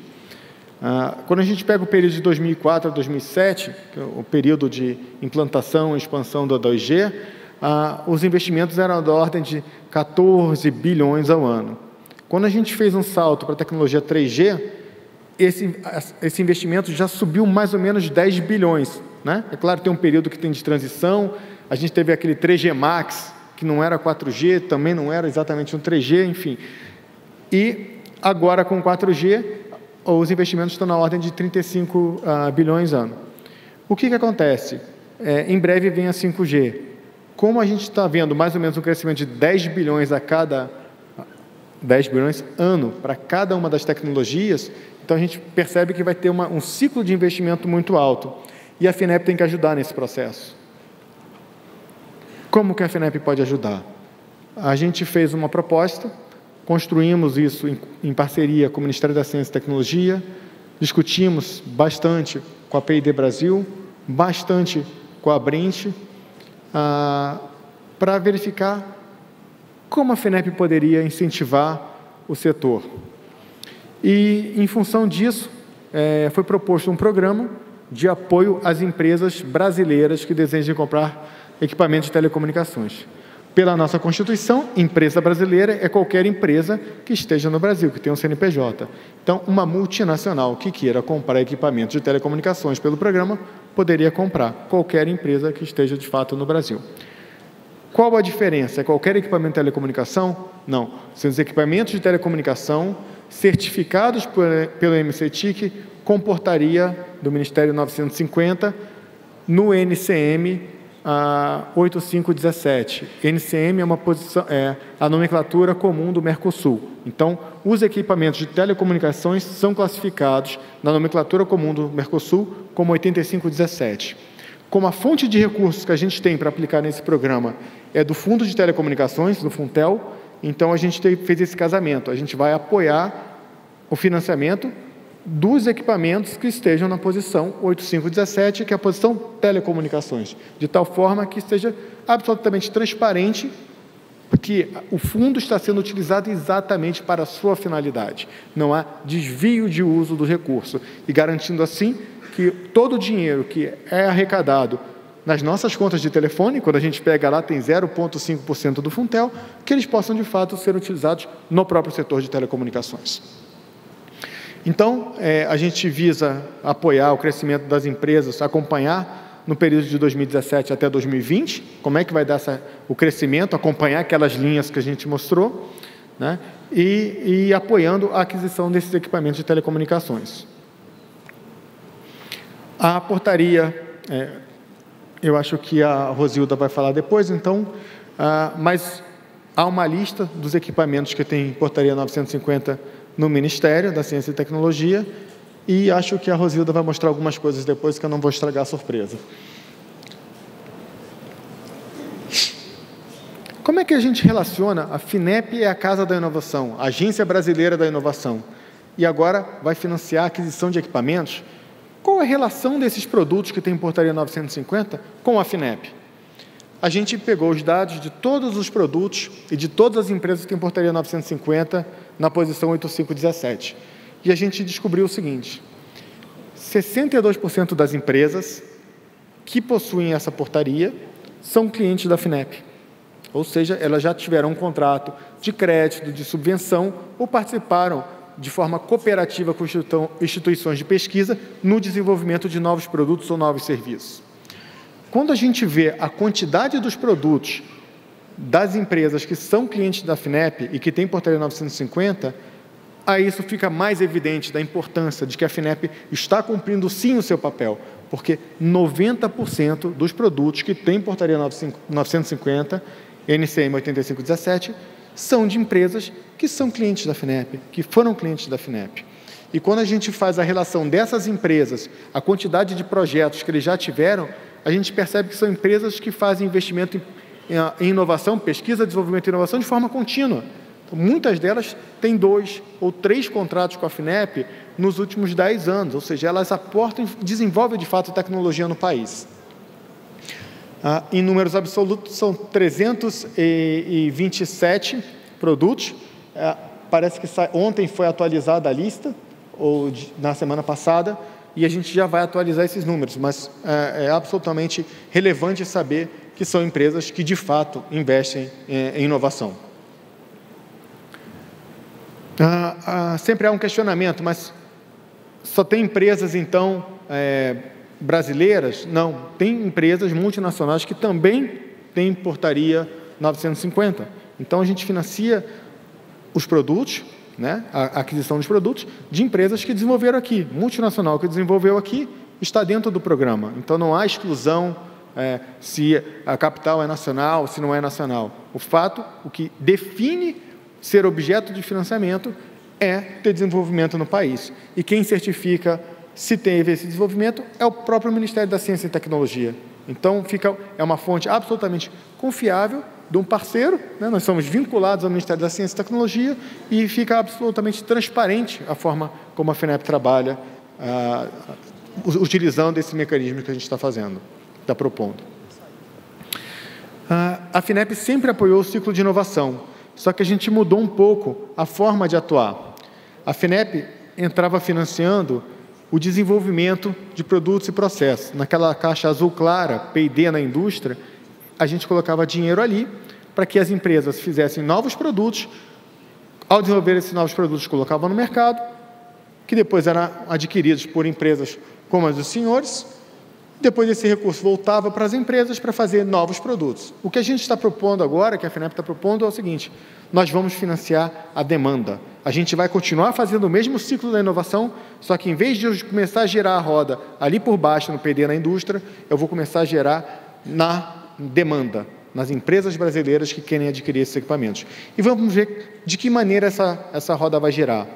Quando a gente pega o período de 2004 a 2007, que é o período de implantação e expansão da 2G, os investimentos eram da ordem de 14 bilhões ao ano. Quando a gente fez um salto para a tecnologia 3G, esse investimento já subiu mais ou menos 10 bilhões. Né? É claro, tem um período que tem de transição, a gente teve aquele 3G Max, que não era 4G, também não era exatamente um 3G, enfim. E agora, com 4G, os investimentos estão na ordem de 35 bilhões ano. O que acontece? Em breve vem a 5G. Como a gente está vendo mais ou menos um crescimento de 10 bilhões ano para cada uma das tecnologias, então a gente percebe que vai ter um ciclo de investimento muito alto. E a FINEP tem que ajudar nesse processo. Como que a FINEP pode ajudar? A gente fez uma proposta, construímos isso em parceria com o Ministério da Ciência e Tecnologia, discutimos bastante com a P&D Brasil, bastante com a Brint, para verificar como a FINEP poderia incentivar o setor. E, em função disso, foi proposto um programa de apoio às empresas brasileiras que desejem comprar equipamentos de telecomunicações. Pela nossa Constituição, empresa brasileira é qualquer empresa que esteja no Brasil, que tenha um CNPJ. Então, uma multinacional que queira comprar equipamentos de telecomunicações pelo programa, poderia comprar qualquer empresa que esteja, de fato, no Brasil. Qual a diferença? É qualquer equipamento de telecomunicação? Não. São os equipamentos de telecomunicação certificados pelo MCTIC com portaria do Ministério 950 no NCM 8517. NCM é a nomenclatura comum do Mercosul. Então, os equipamentos de telecomunicações são classificados na nomenclatura comum do Mercosul como 8517. Como a fonte de recursos que a gente tem para aplicar nesse programa é do Fundo de Telecomunicações, do Funtel, então a gente fez esse casamento. A gente vai apoiar o financiamento dos equipamentos que estejam na posição 8517, que é a posição telecomunicações, de tal forma que esteja absolutamente transparente que o fundo está sendo utilizado exatamente para a sua finalidade. Não há desvio de uso do recurso, e garantindo assim que todo o dinheiro que é arrecadado nas nossas contas de telefone, quando a gente pega lá, tem 0,5% do Funtel, que eles possam, de fato, ser utilizados no próprio setor de telecomunicações. Então, a gente visa apoiar o crescimento das empresas, acompanhar no período de 2017 até 2020, como é que vai dar o crescimento, acompanhar aquelas linhas que a gente mostrou, né? E apoiando a aquisição desses equipamentos de telecomunicações. A portaria, eu acho que a Rosilda vai falar depois, então, mas há uma lista dos equipamentos que tem portaria 950 no Ministério da Ciência e Tecnologia, e acho que a Rosilda vai mostrar algumas coisas depois que eu não vou estragar a surpresa. Como é que a gente relaciona a FINEP é a Casa da Inovação, a Agência Brasileira da Inovação, e agora vai financiar a aquisição de equipamentos? Qual a relação desses produtos que tem portaria 950 com a FINEP? A gente pegou os dados de todos os produtos e de todas as empresas que têm portaria 950 na posição 8517. E a gente descobriu o seguinte: 62% das empresas que possuem essa portaria são clientes da FINEP. Ou seja, elas já tiveram um contrato de crédito, de subvenção, ou participaram de forma cooperativa com instituições de pesquisa no desenvolvimento de novos produtos ou novos serviços. Quando a gente vê a quantidade dos produtos das empresas que são clientes da FINEP e que têm portaria 950, aí isso fica mais evidente da importância de que a FINEP está cumprindo sim o seu papel, porque 90% dos produtos que têm portaria 950, NCM 8517, são de empresas que são clientes da FINEP, que foram clientes da FINEP. E quando a gente faz a relação dessas empresas, a quantidade de projetos que eles já tiveram, a gente percebe que são empresas que fazem investimento em inovação, pesquisa, desenvolvimento e inovação de forma contínua. Então, muitas delas têm 2 ou 3 contratos com a FINEP nos últimos 10 anos, ou seja, elas aportam e desenvolvem de fato tecnologia no país. Em números absolutos, são 327 produtos. Parece que ontem foi atualizada a lista, na semana passada, e a gente já vai atualizar esses números, mas é absolutamente relevante saber que são empresas que, de fato, investem em inovação. Sempre há um questionamento, mas só tem empresas, então, brasileiras? Não, tem empresas multinacionais que também têm portaria 950. Então, a gente financia os produtos, né, a aquisição dos produtos de empresas que desenvolveram aqui. Multinacional que desenvolveu aqui está dentro do programa. Então, não há exclusão se a capital é nacional, se não é nacional. O que define ser objeto de financiamento é ter desenvolvimento no país. E quem certifica se teve esse desenvolvimento é o próprio Ministério da Ciência e Tecnologia. Então, é uma fonte absolutamente confiável de um parceiro, né? Nós somos vinculados ao Ministério da Ciência e Tecnologia e fica absolutamente transparente a forma como a FINEP trabalha, utilizando esse mecanismo que a gente está fazendo, está propondo. A FINEP sempre apoiou o ciclo de inovação, só que a gente mudou um pouco a forma de atuar. A FINEP entrava financiando o desenvolvimento de produtos e processos. Naquela caixa azul clara, P&D na indústria, a gente colocava dinheiro ali para que as empresas fizessem novos produtos. Ao desenvolver esses novos produtos, colocavam no mercado, que depois eram adquiridos por empresas como as dos senhores. Depois esse recurso voltava para as empresas para fazer novos produtos. O que a gente está propondo agora, que a FINEP está propondo, é o seguinte: nós vamos financiar a demanda. A gente vai continuar fazendo o mesmo ciclo da inovação, só que em vez de eu começar a gerar a roda ali por baixo, no P&D na indústria, eu vou começar a gerar na demanda, nas empresas brasileiras que querem adquirir esses equipamentos. E vamos ver de que maneira essa roda vai girar.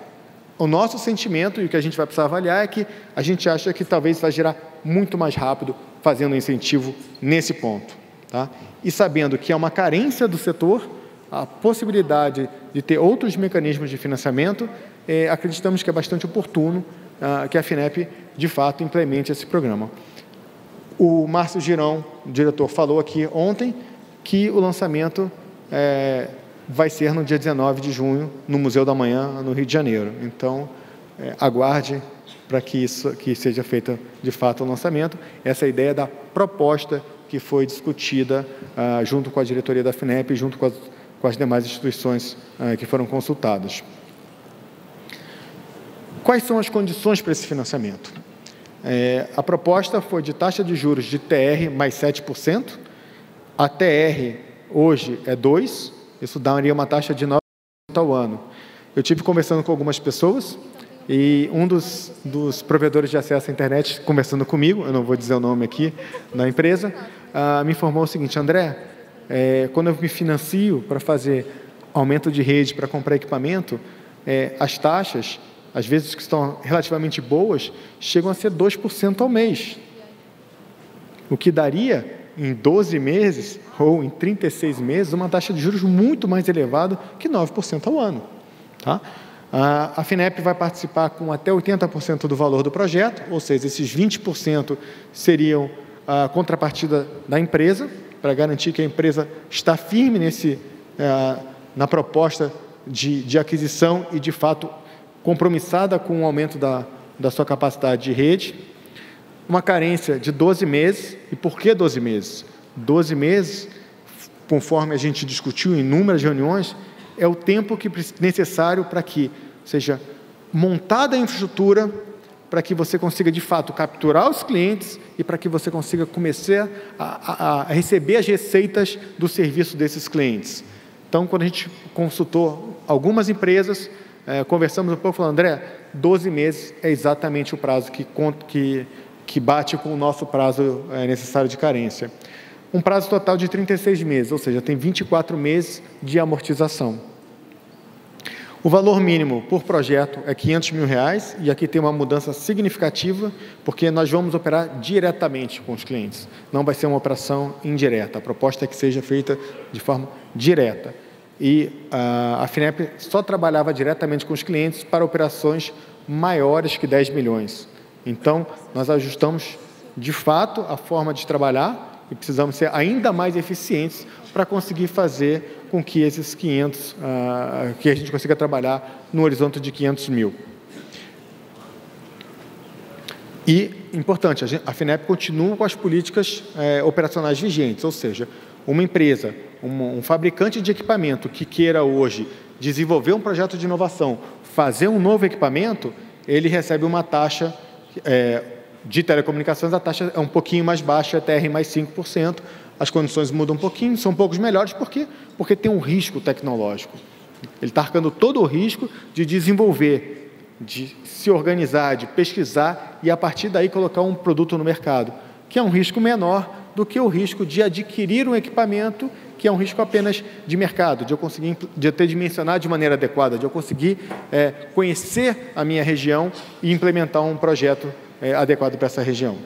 O nosso sentimento, e o que a gente vai precisar avaliar, é que a gente acha que talvez vai girar muito mais rápido fazendo um incentivo nesse ponto. Tá? E sabendo que é uma carência do setor, a possibilidade de ter outros mecanismos de financiamento, acreditamos que é bastante oportuno que a FINEP, de fato, implemente esse programa. O Márcio Girão, o diretor, falou aqui ontem que o lançamento vai ser no dia 19 de junho, no Museu da Manhã, no Rio de Janeiro. Então, aguarde para que seja feito, de fato, o lançamento. Essa é a ideia da proposta que foi discutida junto com a diretoria da FINEP e junto com as demais instituições que foram consultadas. Quais são as condições para esse financiamento? A proposta foi de taxa de juros de TR mais 7%. A TR hoje é 2%, isso daria uma taxa de 9% ao ano. Eu tive conversando com algumas pessoas e um dos provedores de acesso à internet, conversando comigo, eu não vou dizer o nome aqui, na empresa, me informou o seguinte: André, quando eu me financio para fazer aumento de rede, para comprar equipamento, as taxas, às vezes que estão relativamente boas, chegam a ser 2% ao mês. O que daria, em 12 meses ou em 36 meses, uma taxa de juros muito mais elevada que 9% ao ano. Tá? A FINEP vai participar com até 80% do valor do projeto, ou seja, esses 20% seriam a contrapartida da empresa, para garantir que a empresa está firme na proposta de aquisição e, de fato, compromissada com o aumento da sua capacidade de rede. Uma carência de 12 meses. E por que 12 meses? 12 meses, conforme a gente discutiu em inúmeras reuniões, é o tempo necessário para que seja montada a infraestrutura, para que você consiga, de fato, capturar os clientes e para que você consiga começar a receber as receitas do serviço desses clientes. Então, quando a gente consultou algumas empresas, conversamos um pouco, falando: André, 12 meses é exatamente o prazo que bate com o nosso prazo necessário de carência. Um prazo total de 36 meses, ou seja, tem 24 meses de amortização. O valor mínimo por projeto é R$500 mil, e aqui tem uma mudança significativa, porque nós vamos operar diretamente com os clientes. Não vai ser uma operação indireta. A proposta é que seja feita de forma direta. E a FINEP só trabalhava diretamente com os clientes para operações maiores que 10 milhões. Então, nós ajustamos, de fato, a forma de trabalhar e precisamos ser ainda mais eficientes para conseguir fazer com que esses 500, que a gente consiga trabalhar no horizonte de 500 mil. E, importante, a FINEP continua com as políticas operacionais vigentes, ou seja, uma empresa, um fabricante de equipamento que queira hoje desenvolver um projeto de inovação, fazer um novo equipamento, ele recebe uma taxa de telecomunicações, a taxa é um pouquinho mais baixa, é TR mais 5%, as condições mudam um pouquinho, são um pouco melhores, por quê? Porque tem um risco tecnológico. Ele está arcando todo o risco de desenvolver, de se organizar, de pesquisar e, a partir daí, colocar um produto no mercado, que é um risco menor do que o risco de adquirir um equipamento, que é um risco apenas de mercado, de eu ter dimensionado de maneira adequada, de eu conseguir conhecer a minha região e implementar um projeto adequado para essa região.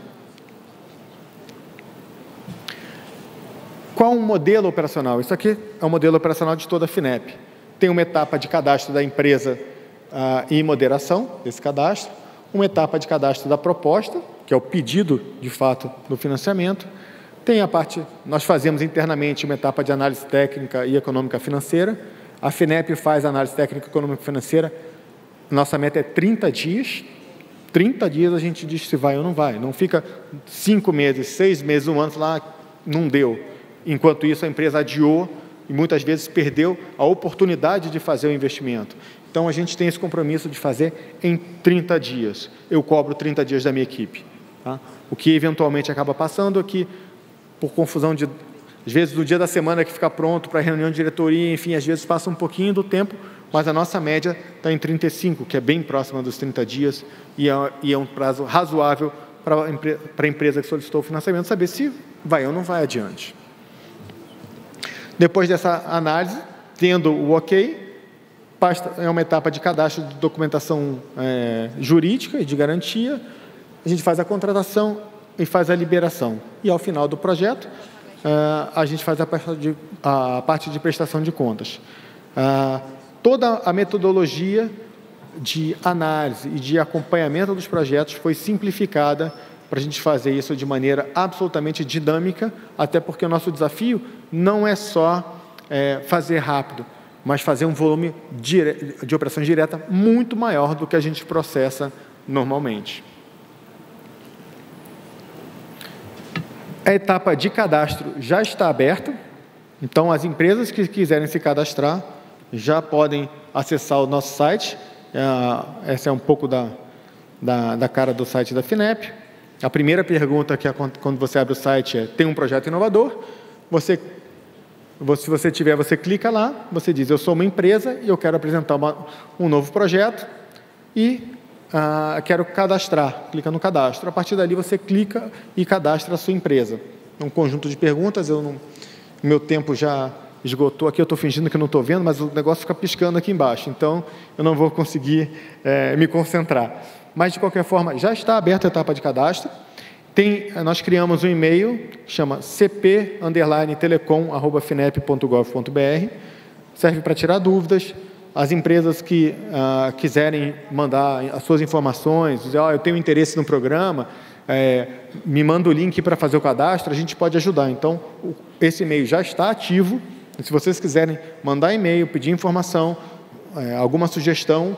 Qual o modelo operacional? Isso aqui é o modelo operacional de toda a FINEP. Tem uma etapa de cadastro da empresa e moderação desse cadastro, uma etapa de cadastro da proposta, que é o pedido, de fato, do financiamento. Tem a parte, nós fazemos internamente uma etapa de análise técnica e econômica financeira. A FINEP faz análise técnica e econômica financeira. Nossa meta é 30 dias. 30 dias a gente diz se vai ou não vai. Não fica 5 meses, 6 meses, um ano, falar, não deu. Enquanto isso, a empresa adiou e muitas vezes perdeu a oportunidade de fazer o investimento. Então, a gente tem esse compromisso de fazer em 30 dias. Eu cobro 30 dias da minha equipe. Tá? O que eventualmente acaba passando é que, por confusão de, às vezes, do dia da semana que fica pronto para a reunião de diretoria, enfim, às vezes passa um pouquinho do tempo, mas a nossa média está em 35, que é bem próxima dos 30 dias, e é um prazo razoável para a empresa que solicitou o financiamento saber se vai ou não vai adiante. Depois dessa análise, tendo o ok, é uma etapa de cadastro de documentação jurídica e de garantia, a gente faz a contratação e faz a liberação. E, ao final do projeto, a gente faz a parte de prestação de contas. Toda a metodologia de análise e de acompanhamento dos projetos foi simplificada para a gente fazer isso de maneira absolutamente dinâmica, até porque o nosso desafio não é só fazer rápido, mas fazer um volume de operações direta muito maior do que a gente processa normalmente. A etapa de cadastro já está aberta, então as empresas que quiserem se cadastrar já podem acessar o nosso site. Essa é um pouco da cara do site da FINEP. A primeira pergunta que quando você abre o site é: tem um projeto inovador? Se você tiver, você clica lá, você diz: eu sou uma empresa e eu quero apresentar um novo projeto e quero cadastrar. Clica no cadastro. A partir dali você clica e cadastra a sua empresa. Um conjunto de perguntas. Meu tempo já esgotou aqui, eu estou fingindo que não estou vendo, mas o negócio fica piscando aqui embaixo, então eu não vou conseguir me concentrar. Mas, de qualquer forma, já está aberta a etapa de cadastro. Nós criamos um e-mail, chama cp_telecom@finep.gov.br, serve para tirar dúvidas. As empresas que quiserem mandar as suas informações, dizer: eu tenho interesse no programa, me manda o link para fazer o cadastro, a gente pode ajudar. Então, esse e-mail já está ativo. Se vocês quiserem mandar e-mail, pedir informação, alguma sugestão,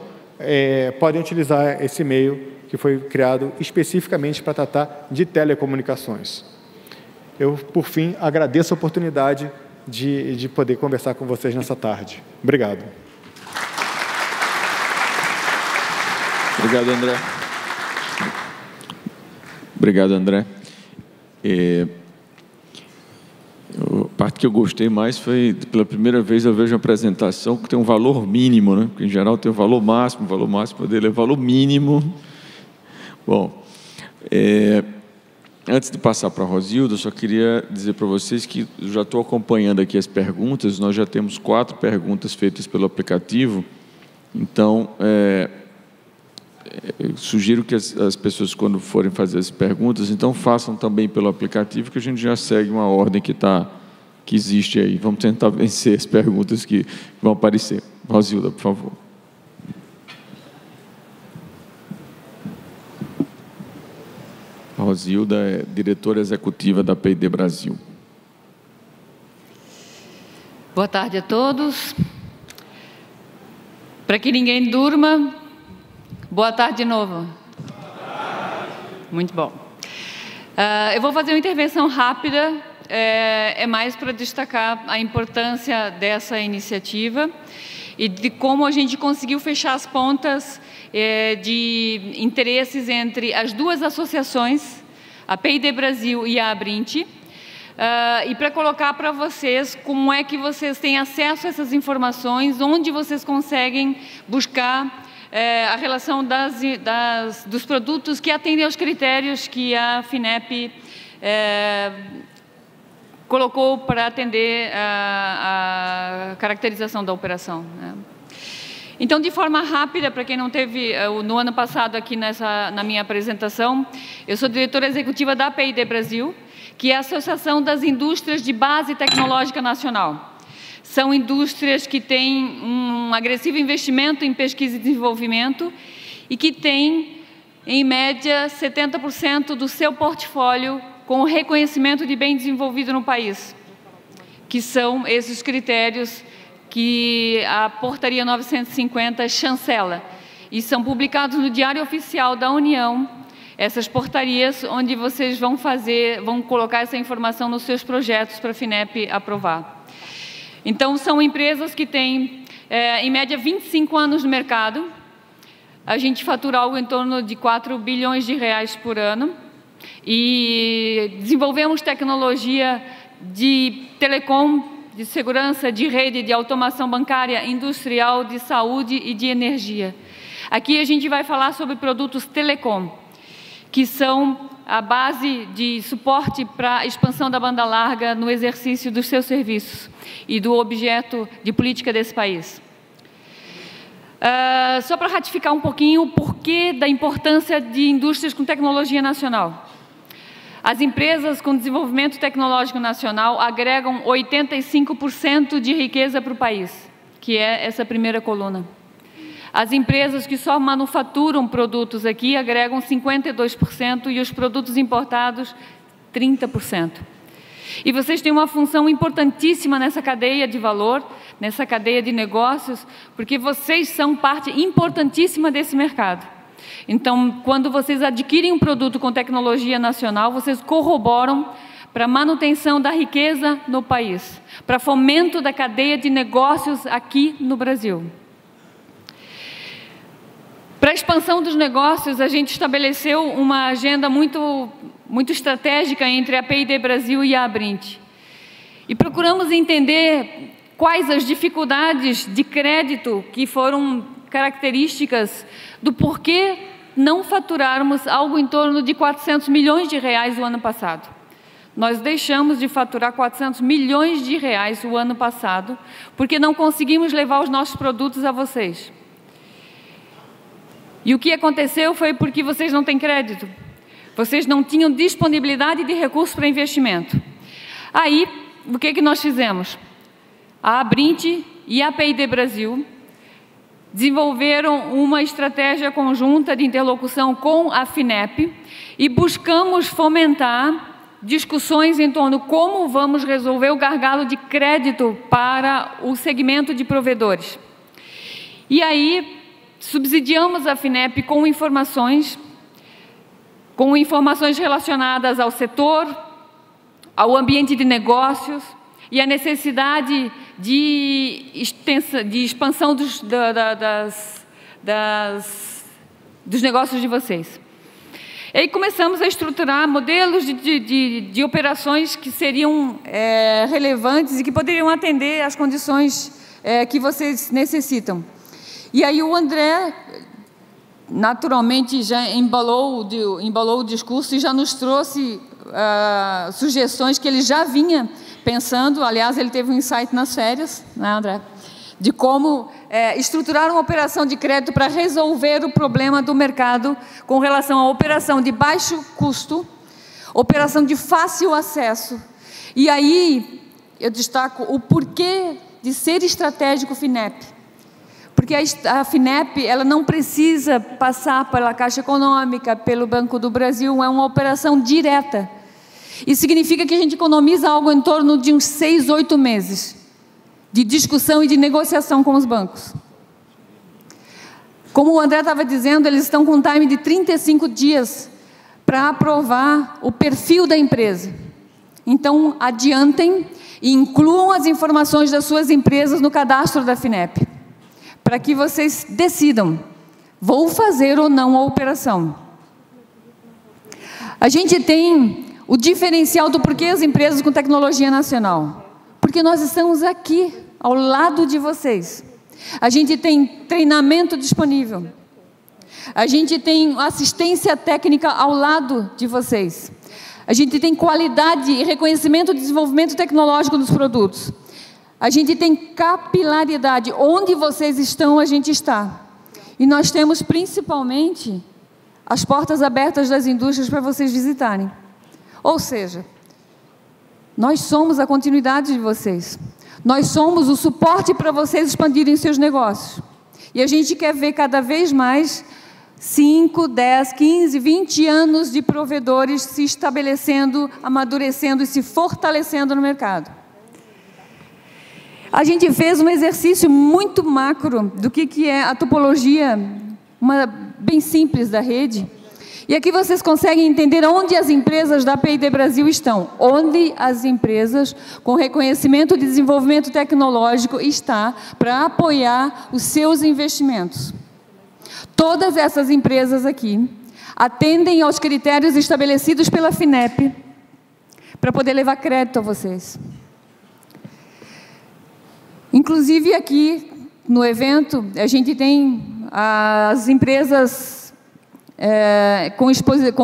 podem utilizar esse e-mail que foi criado especificamente para tratar de telecomunicações. Eu, por fim, agradeço a oportunidade de poder conversar com vocês nessa tarde. Obrigado.
Obrigado, André. Obrigado, André. A parte que eu gostei mais foi, pela primeira vez eu vejo uma apresentação que tem um valor mínimo, né? Porque, em geral, tem o valor máximo dele é o valor mínimo. Bom, antes de passar para a Rosilda, eu só queria dizer para vocês que eu já estou acompanhando aqui as perguntas. Nós já temos 4 perguntas feitas pelo aplicativo, então eu sugiro que as pessoas, quando forem fazer as perguntas, então façam também pelo aplicativo, que a gente já segue uma ordem que existe aí. Vamos tentar vencer as perguntas que vão aparecer. Rosilda, por favor. A Rosilda é diretora executiva da P&D Brasil.
Boa tarde a todos. Para que ninguém durma, boa tarde de novo. Muito bom. Eu vou fazer uma intervenção rápida, é mais para destacar a importância dessa iniciativa e de como a gente conseguiu fechar as pontas de interesses entre as duas associações, a PID Brasil e a Abrinte, e para colocar para vocês como é que vocês têm acesso a essas informações, onde vocês conseguem buscar a relação dos produtos que atendem aos critérios que a FINEP colocou para atender a caracterização da operação, né? Então, de forma rápida, para quem não teve no ano passado aqui na minha apresentação, eu sou diretora executiva da PID Brasil, que é a Associação das Indústrias de Base Tecnológica Nacional. São indústrias que têm um agressivo investimento em pesquisa e desenvolvimento e que têm, em média, 70% do seu portfólio com o reconhecimento de bem desenvolvido no país, que são esses critérios que a Portaria 950 chancela. E são publicados no Diário Oficial da União, essas portarias, onde vocês vão colocar essa informação nos seus projetos para a FINEP aprovar. Então, são empresas que têm, em média, 25 anos no mercado. A gente fatura algo em torno de 4 bilhões de reais por ano. E desenvolvemos tecnologia de telecom, de segurança, de rede, de automação bancária, industrial, de saúde e de energia. Aqui a gente vai falar sobre produtos telecom, que são a base de suporte para a expansão da banda larga no exercício dos seus serviços e do objeto de política desse país. Só para ratificar um pouquinho o porquê da importância de indústrias com tecnologia nacional. As empresas com desenvolvimento tecnológico nacional agregam 85% de riqueza para o país, que é essa primeira coluna. As empresas que só manufaturam produtos aqui agregam 52% e os produtos importados, 30%. E vocês têm uma função importantíssima nessa cadeia de valor, nessa cadeia de negócios, porque vocês são parte importantíssima desse mercado. Então, quando vocês adquirem um produto com tecnologia nacional, vocês corroboram para a manutenção da riqueza no país, para fomento da cadeia de negócios aqui no Brasil. Para a expansão dos negócios, a gente estabeleceu uma agenda muito estratégica entre a PID Brasil e a Abrinte. E procuramos entender quais as dificuldades de crédito que foram características do porquê não faturarmos algo em torno de 400 milhões de reais o ano passado. Nós deixamos de faturar 400 milhões de reais o ano passado, porque não conseguimos levar os nossos produtos a vocês. E o que aconteceu foi porque vocês não têm crédito. Vocês não tinham disponibilidade de recursos para investimento. Aí, o que nós fizemos? A Abrinte e a PID Brasil desenvolveram uma estratégia conjunta de interlocução com a FINEP e buscamos fomentar discussões em torno de como vamos resolver o gargalo de crédito para o segmento de provedores. E aí, subsidiamos a FINEP com informações relacionadas ao setor, ao ambiente de negócios e a necessidade de expansão dos negócios de vocês. E aí começamos a estruturar modelos de operações que seriam relevantes e que poderiam atender às condições que vocês necessitam. E aí o André, naturalmente, já embalou o discurso e já nos trouxe sugestões que ele já vinha pensando. Aliás, ele teve um insight nas férias, né, André? De como estruturar uma operação de crédito para resolver o problema do mercado com relação à operação de baixo custo, operação de fácil acesso. E aí eu destaco o porquê de ser estratégico FINEP. Porque a FINEP ela não precisa passar pela Caixa Econômica, pelo Banco do Brasil, é uma operação direta. Isso significa que a gente economiza algo em torno de uns 6, 8 meses de discussão e de negociação com os bancos. Como o André estava dizendo, eles estão com um time de 35 dias para aprovar o perfil da empresa. Então, adiantem e incluam as informações das suas empresas no cadastro da FINEP, para que vocês decidam, vou fazer ou não a operação. A gente tem o diferencial do porquê as empresas com tecnologia nacional. Porque nós estamos aqui, ao lado de vocês. A gente tem treinamento disponível. A gente tem assistência técnica ao lado de vocês. A gente tem qualidade e reconhecimento do desenvolvimento tecnológico dos produtos. A gente tem capilaridade. Onde vocês estão, a gente está. E nós temos, principalmente, as portas abertas das indústrias para vocês visitarem. Ou seja, nós somos a continuidade de vocês. Nós somos o suporte para vocês expandirem seus negócios. E a gente quer ver cada vez mais 5, 10, 15, 20 anos de provedores se estabelecendo, amadurecendo e se fortalecendo no mercado. A gente fez um exercício muito macro do que é a topologia, bem simples da rede. E aqui vocês conseguem entender onde as empresas da P&D Brasil estão. Onde as empresas com reconhecimento de desenvolvimento tecnológico estão para apoiar os seus investimentos. Todas essas empresas aqui atendem aos critérios estabelecidos pela FINEP para poder levar crédito a vocês. Inclusive aqui no evento a gente tem as empresas com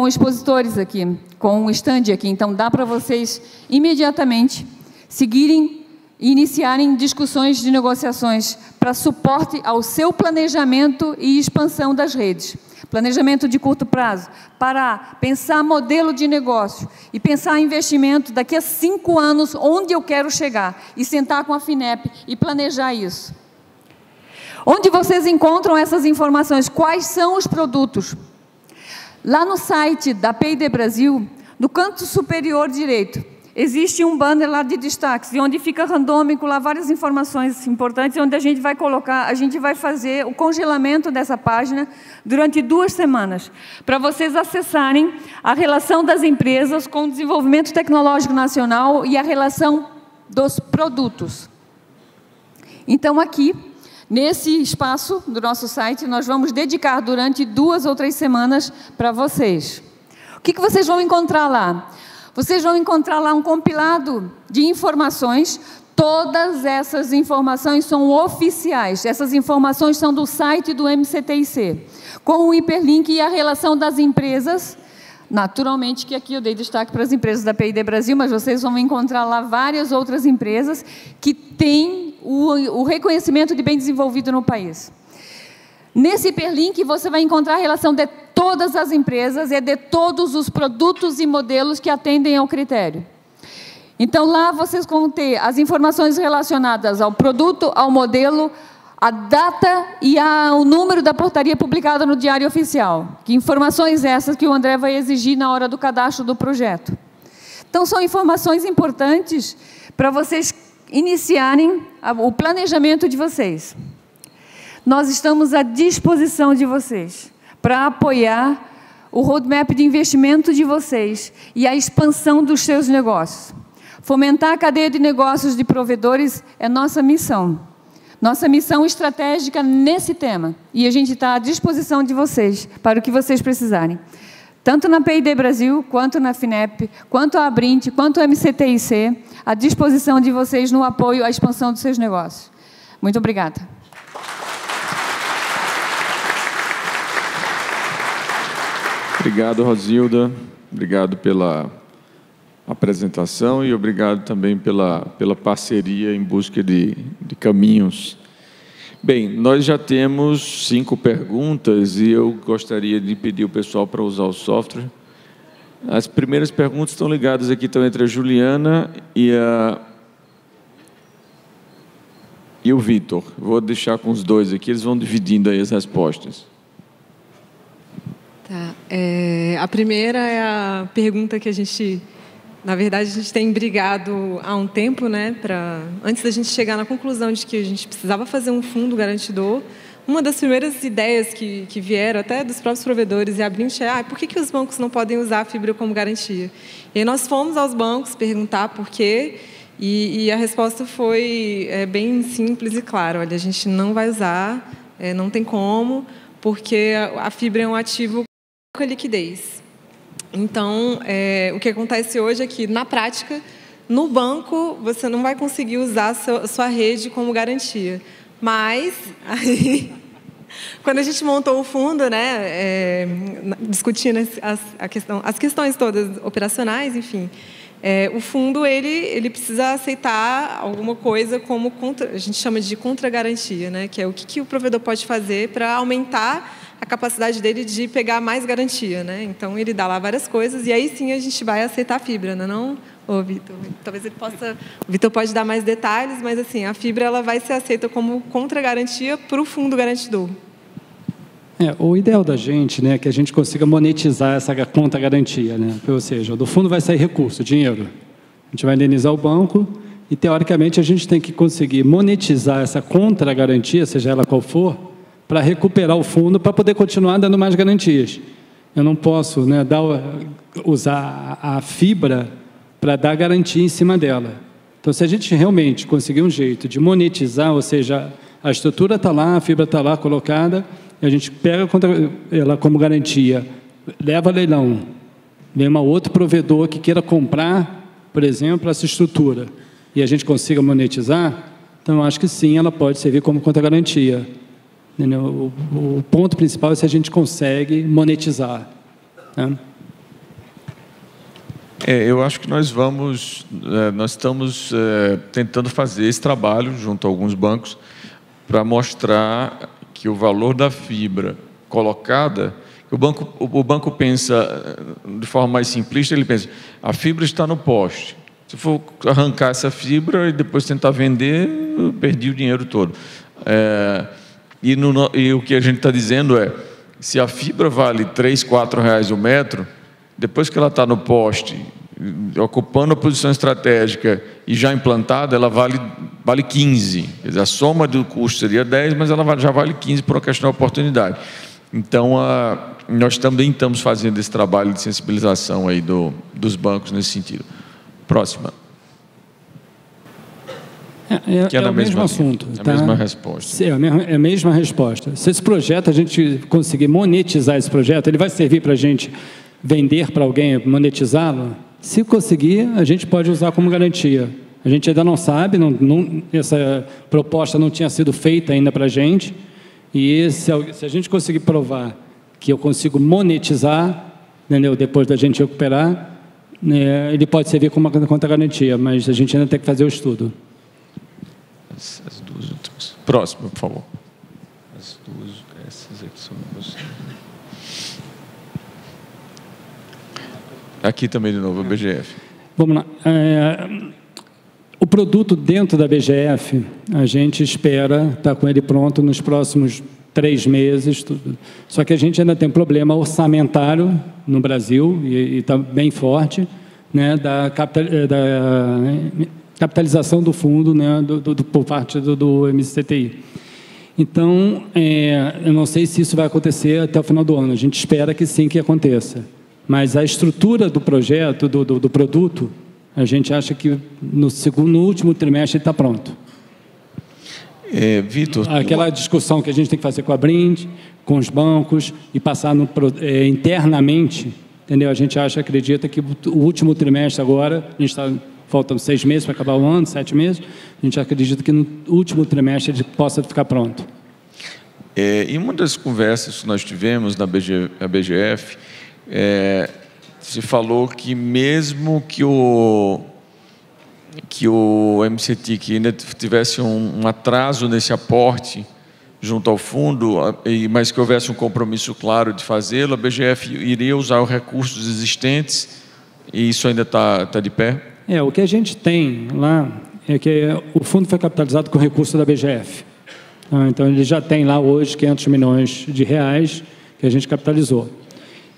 expositores aqui, com um stand aqui. Então, dá para vocês imediatamente seguirem e iniciarem discussões de negociações para suporte ao seu planejamento e expansão das redes. Planejamento de curto prazo, para pensar modelo de negócio e pensar investimento daqui a 5 anos, onde eu quero chegar, e sentar com a FINEP e planejar isso. Onde vocês encontram essas informações? Quais são os produtos? Lá no site da P&D Brasil, no canto superior direito, existe um banner lá de destaques, onde fica randômico lá várias informações importantes, onde a gente vai colocar, a gente vai fazer o congelamento dessa página durante 2 semanas, para vocês acessarem a relação das empresas com o desenvolvimento tecnológico nacional e a relação dos produtos. Então, aqui, nesse espaço do nosso site, nós vamos dedicar durante 2 ou 3 semanas para vocês. O que vocês vão encontrar lá? Vocês vão encontrar lá um compilado de informações. Todas essas informações são oficiais. Essas informações são do site do MCTIC, com o hiperlink e a relação das empresas. Naturalmente que aqui eu dei destaque para as empresas da P&D Brasil, mas vocês vão encontrar lá várias outras empresas que têm o reconhecimento de bem desenvolvido no país. Nesse hiperlink você vai encontrar a relação de todas as empresas e de todos os produtos e modelos que atendem ao critério. Então lá vocês vão ter as informações relacionadas ao produto, ao modelo, a data e o número da portaria publicada no Diário Oficial. Que informações essas que o André vai exigir na hora do cadastro do projeto. Então são informações importantes para vocês iniciarem o planejamento de vocês. Nós estamos à disposição de vocês para apoiar o roadmap de investimento de vocês e a expansão dos seus negócios. Fomentar a cadeia de negócios de provedores é nossa missão. Nossa missão estratégica nesse tema. E a gente está à disposição de vocês para o que vocês precisarem. Tanto na P&D Brasil, quanto na FINEP, quanto a Abrint, quanto a MCTIC, à disposição de vocês no apoio à expansão dos seus negócios. Muito obrigada.
Obrigado, Rosilda. Obrigado pela apresentação e obrigado também pela parceria em busca de caminhos. Bem, nós já temos 5 perguntas e eu gostaria de pedir o pessoal para usar o software. As primeiras perguntas estão ligadas aqui, estão entre a Juliana e o Vitor. Vou deixar com os dois aqui, eles vão dividindo aí as respostas.
Tá. A primeira é a pergunta que a gente... Na verdade, a gente tem brigado há um tempo, né, antes da gente chegar na conclusão de que a gente precisava fazer um fundo garantidor, uma das primeiras ideias que vieram, até dos próprios provedores e a Brint, é por que os bancos não podem usar a fibra como garantia? E aí nós fomos aos bancos perguntar por quê, e a resposta foi bem simples e clara. Olha, a gente não vai usar, não tem como, porque a fibra é um ativo com liquidez. Então, o que acontece hoje é que, na prática, no banco, você não vai conseguir usar a sua rede como garantia. Mas, aí, quando a gente montou o fundo, né, discutindo as questões todas operacionais, enfim, o fundo ele precisa aceitar alguma coisa como a gente chama de contra-garantia, né, que é o que o provedor pode fazer para aumentar a capacidade dele de pegar mais garantia, né? Então ele dá lá várias coisas e aí sim a gente vai aceitar a fibra, não? Ô, Vitor, talvez ele possa. O Vitor pode dar mais detalhes, mas assim a fibra ela vai ser aceita como contra-garantia para o fundo garantidor.
O ideal da gente, né, é que a gente consiga monetizar essa conta-garantia, né? Ou seja, do fundo vai sair recurso, dinheiro. A gente vai indenizar o banco e, teoricamente, a gente tem que conseguir monetizar essa contra-garantia, seja ela qual for, para recuperar o fundo, para poder continuar dando mais garantias. Eu não posso, né, usar a fibra para dar garantia em cima dela. Então, se a gente realmente conseguir um jeito de monetizar, ou seja, a estrutura está lá, a fibra está lá colocada, a gente pega ela como garantia, leva a leilão, vem um outro provedor que queira comprar, por exemplo, essa estrutura, e a gente consiga monetizar, então eu acho que sim, ela pode servir como contra-garantia. O ponto principal é se a gente consegue monetizar, né?
Eu acho que nós estamos tentando fazer esse trabalho junto a alguns bancos para mostrar que o valor da fibra colocada, o banco pensa de forma mais simplista, ele pensa, a fibra está no poste. Se for arrancar essa fibra e depois tentar vender, eu perdi o dinheiro todo. E o que a gente está dizendo é, se a fibra vale R$ 3, R$ 4 o metro, depois que ela está no poste, ocupando a posição estratégica e já implantada, ela vale 15. Quer dizer, a soma do custo seria 10, mas ela já vale 15 por uma questão de oportunidade. Então, nós também estamos fazendo esse trabalho de sensibilização aí dos bancos nesse sentido. Próxima.
É o mesmo assunto.
É a mesma resposta.
É a mesma resposta. Se esse projeto, a gente conseguir monetizar esse projeto, ele vai servir para a gente vender para alguém, monetizá-lo? Se conseguir, a gente pode usar como garantia. A gente ainda não sabe, essa proposta não tinha sido feita ainda para a gente, e se a gente conseguir provar que eu consigo monetizar, entendeu? Depois da gente recuperar, ele pode servir como uma contra-garantia, mas a gente ainda tem que fazer o estudo.
As duas últimas. Próximo, por favor. Essas aqui são você. Aqui também, de novo, a BGF.
Vamos lá. O produto dentro da BGF, a gente espera estar com ele pronto nos próximos 3 meses. Tudo. Só que a gente ainda tem um problema orçamentário no Brasil, e está bem forte, né, da capitalização do fundo, né, por parte do MCTI. Então, eu não sei se isso vai acontecer até o final do ano. A gente espera que sim, que aconteça. Mas a estrutura do projeto, do produto, a gente acha que no último trimestre ele está pronto.
Vitor...
Aquela discussão que a gente tem que fazer com a Brint, com os bancos, e passar internamente, entendeu? A gente acredita que o último trimestre agora, a gente está... Faltam 6 meses para acabar o ano, 7 meses. A gente acredita que no último trimestre ele possa ficar pronto.
Em uma das conversas que nós tivemos na BGF, se falou que mesmo que o MCTIC ainda tivesse um atraso nesse aporte junto ao fundo, mas que houvesse um compromisso claro de fazê-lo, a BGF iria usar os recursos existentes, e isso ainda está de pé?
O que a gente tem lá é que o fundo foi capitalizado com recurso da BGF. Então, ele já tem lá hoje 500 milhões de reais que a gente capitalizou.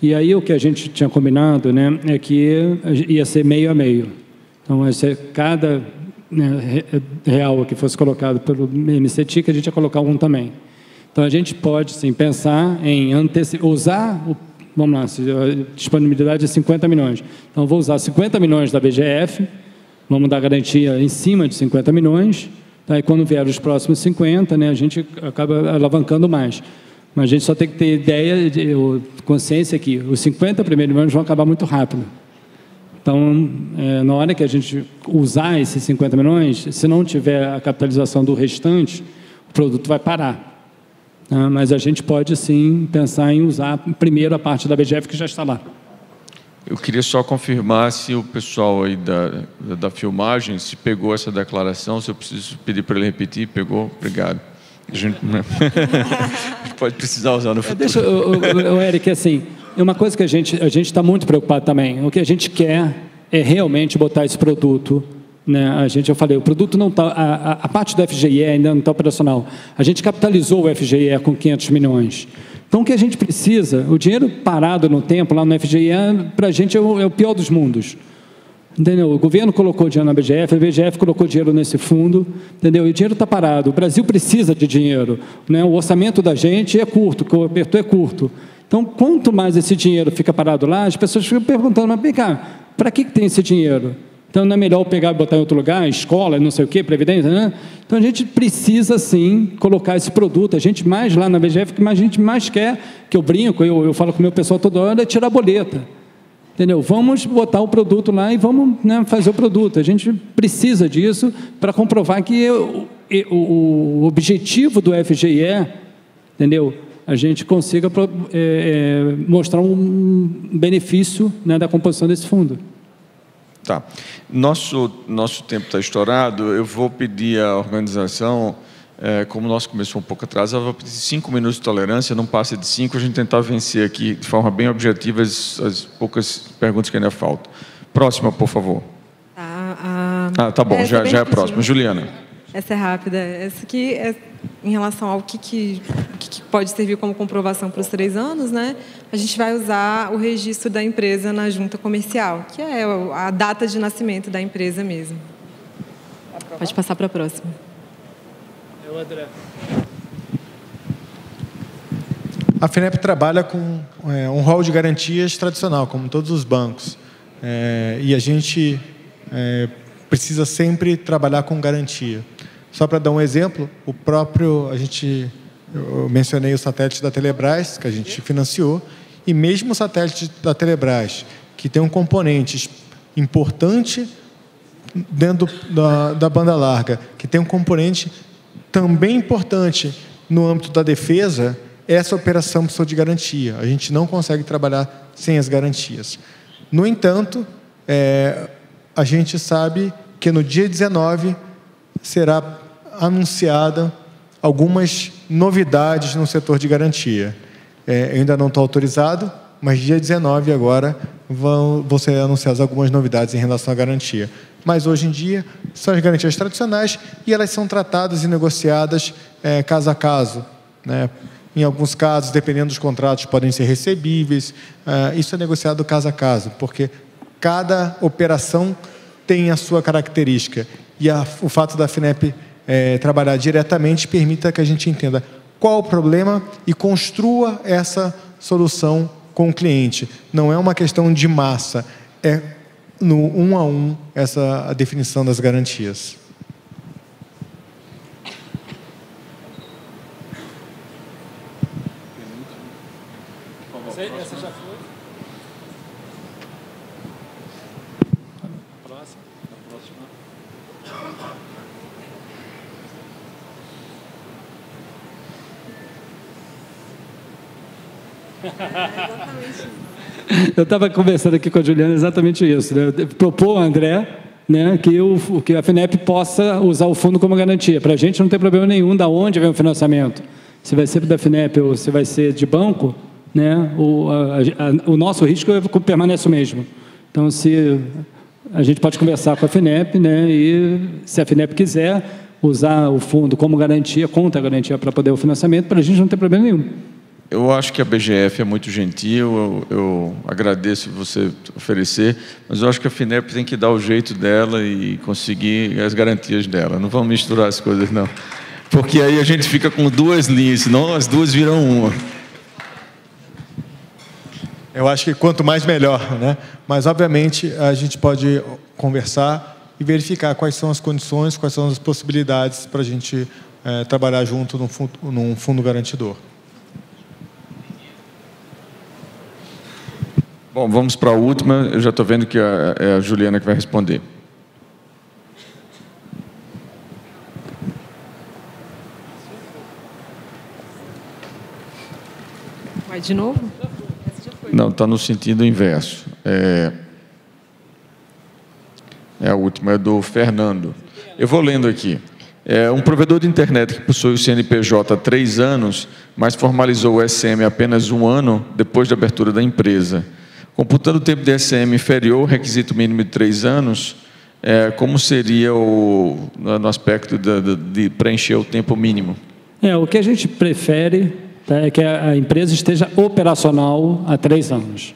E aí, o que a gente tinha combinado, né, é que ia ser meio a meio. Então, cada real que fosse colocado pelo MCTIC, a gente ia colocar um também. Então, a gente pode, sim, pensar em usar, vamos lá, a disponibilidade é 50 milhões. Então, vou usar 50 milhões da BGF, vamos dar garantia em cima de 50 milhões, tá? E quando vier os próximos 50, né, a gente acaba alavancando mais. Mas a gente só tem que ter ideia, consciência que os 50 primeiros milhões vão acabar muito rápido. Então, na hora que a gente usar esses 50 milhões, se não tiver a capitalização do restante, o produto vai parar. Tá? Mas a gente pode, sim, pensar em usar primeiro a parte da BGF que já está lá.
Eu queria só confirmar se o pessoal aí da filmagem, se pegou essa declaração, se eu preciso pedir para ele repetir. Pegou? Obrigado. A gente pode precisar usar no futuro.
Deixa, Eric, assim, é uma coisa que a gente está muito preocupado também. O que a gente quer é realmente botar esse produto, né? Eu falei, o produto não está, a parte do FGE ainda não está operacional. A gente capitalizou o FGE com 500 milhões. Então, o que a gente precisa, o dinheiro parado no tempo, lá no FGE, para a gente é o pior dos mundos. Entendeu? O governo colocou dinheiro na BGF, a BGF colocou dinheiro nesse fundo, entendeu? E o dinheiro está parado. O Brasil precisa de dinheiro, né? O orçamento da gente é curto, o que apertou é curto. Então, quanto mais esse dinheiro fica parado lá, as pessoas ficam perguntando, mas vem cá, para que tem esse dinheiro? Então, não é melhor pegar e botar em outro lugar, escola, não sei o quê, previdência, né? Então, a gente precisa, sim, colocar esse produto. A gente mais lá na BGF, o que a gente mais quer, que eu brinco, eu falo com o meu pessoal toda hora, é tirar a boleta. Entendeu? Vamos botar o produto lá e vamos, né, fazer o produto. A gente precisa disso para comprovar que o objetivo do FGE, entendeu? A gente consiga mostrar um benefício, né, da composição desse fundo.
Tá. Nosso tempo está estourado. Eu vou pedir à organização, como o nosso começou um pouco atrasado, eu vou pedir 5 minutos de tolerância, não passe de 5, a gente tentar vencer aqui de forma bem objetiva as poucas perguntas que ainda faltam. Próxima, por favor. Tá bom, já é a próxima. Juliana.
Essa é rápida. Essa aqui é em relação ao que pode servir como comprovação para os 3 anos, né? A gente vai usar o registro da empresa na junta comercial, que é a data de nascimento da empresa mesmo. Pode passar para a próxima.
É o André. A FINEP trabalha com um rol de garantias tradicional, como todos os bancos. E a gente precisa sempre trabalhar com garantia. Só para dar um exemplo, eu mencionei o satélite da Telebrás, que a gente financiou, e mesmo o satélite da Telebrás, que tem um componente importante dentro da banda larga, que tem um componente também importante no âmbito da defesa, essa operação precisa de garantia. A gente não consegue trabalhar sem as garantias. No entanto, a gente sabe que no dia 19 será anunciada algumas novidades no setor de garantia. Eu ainda não estou autorizado, mas dia 19 agora vão ser anunciadas algumas novidades em relação à garantia. Mas hoje em dia são as garantias tradicionais e elas são tratadas e negociadas caso a caso, né? Em alguns casos, dependendo dos contratos, podem ser recebíveis. Isso é negociado caso a caso, porque cada operação tem a sua característica. E o fato da FINEP trabalhar diretamente permita que a gente entenda qual o problema e construa essa solução com o cliente. Não é uma questão de massa, é no 1 a 1 a definição das garantias.
Essa já foi? Próxima. Eu estava conversando aqui com a Juliana exatamente isso, né? Propor ao André, né, que a FINEP possa usar o fundo como garantia. Para a gente não tem problema nenhum de onde vem o financiamento. Se vai ser da FINEP ou se vai ser de banco, né, o nosso risco permanece o mesmo. Então, se a gente pode conversar com a FINEP, né, e se a FINEP quiser usar o fundo como garantia, conta a garantia para poder o financiamento, para a gente não tem problema nenhum.
Eu acho que a BGF é muito gentil, eu agradeço você oferecer, mas eu acho que a FINEP tem que dar o jeito dela e conseguir as garantias dela. Não vamos misturar as coisas, não. porque aí a gente fica com 2 linhas, senão as 2 viram uma.
Eu acho que quanto mais melhor, né? Mas, obviamente, a gente pode conversar e verificar quais são as condições, quais são as possibilidades para a gente trabalhar junto num fundo garantidor.
Bom, vamos para a última. Eu já estou vendo que é a Juliana que vai responder.
Vai de novo?
Não, está no sentido inverso. É a última, é do Fernando. Eu vou lendo aqui. Um provedor de internet que possui o CNPJ há 3 anos, mas formalizou o SM apenas 1 ano depois da abertura da empresa. Computando o tempo de SM inferior ao requisito mínimo de 3 anos, como seria no aspecto de preencher o tempo mínimo?
O que a gente prefere é que a empresa esteja operacional há 3 anos.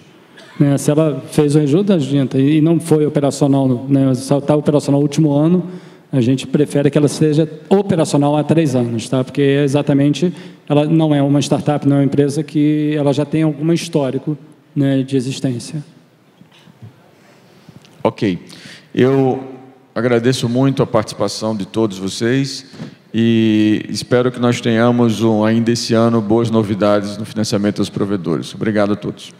Se ela fez o ajuda e não foi operacional, só está operacional no último ano, a gente prefere que ela seja operacional há 3 anos, tá? Porque exatamente ela não é uma startup, não é uma empresa que ela já tem algum histórico, né, de existência.
Ok. Eu agradeço muito a participação de todos vocês e espero que nós tenhamos ainda esse ano boas novidades no financiamento dos provedores. Obrigado a todos.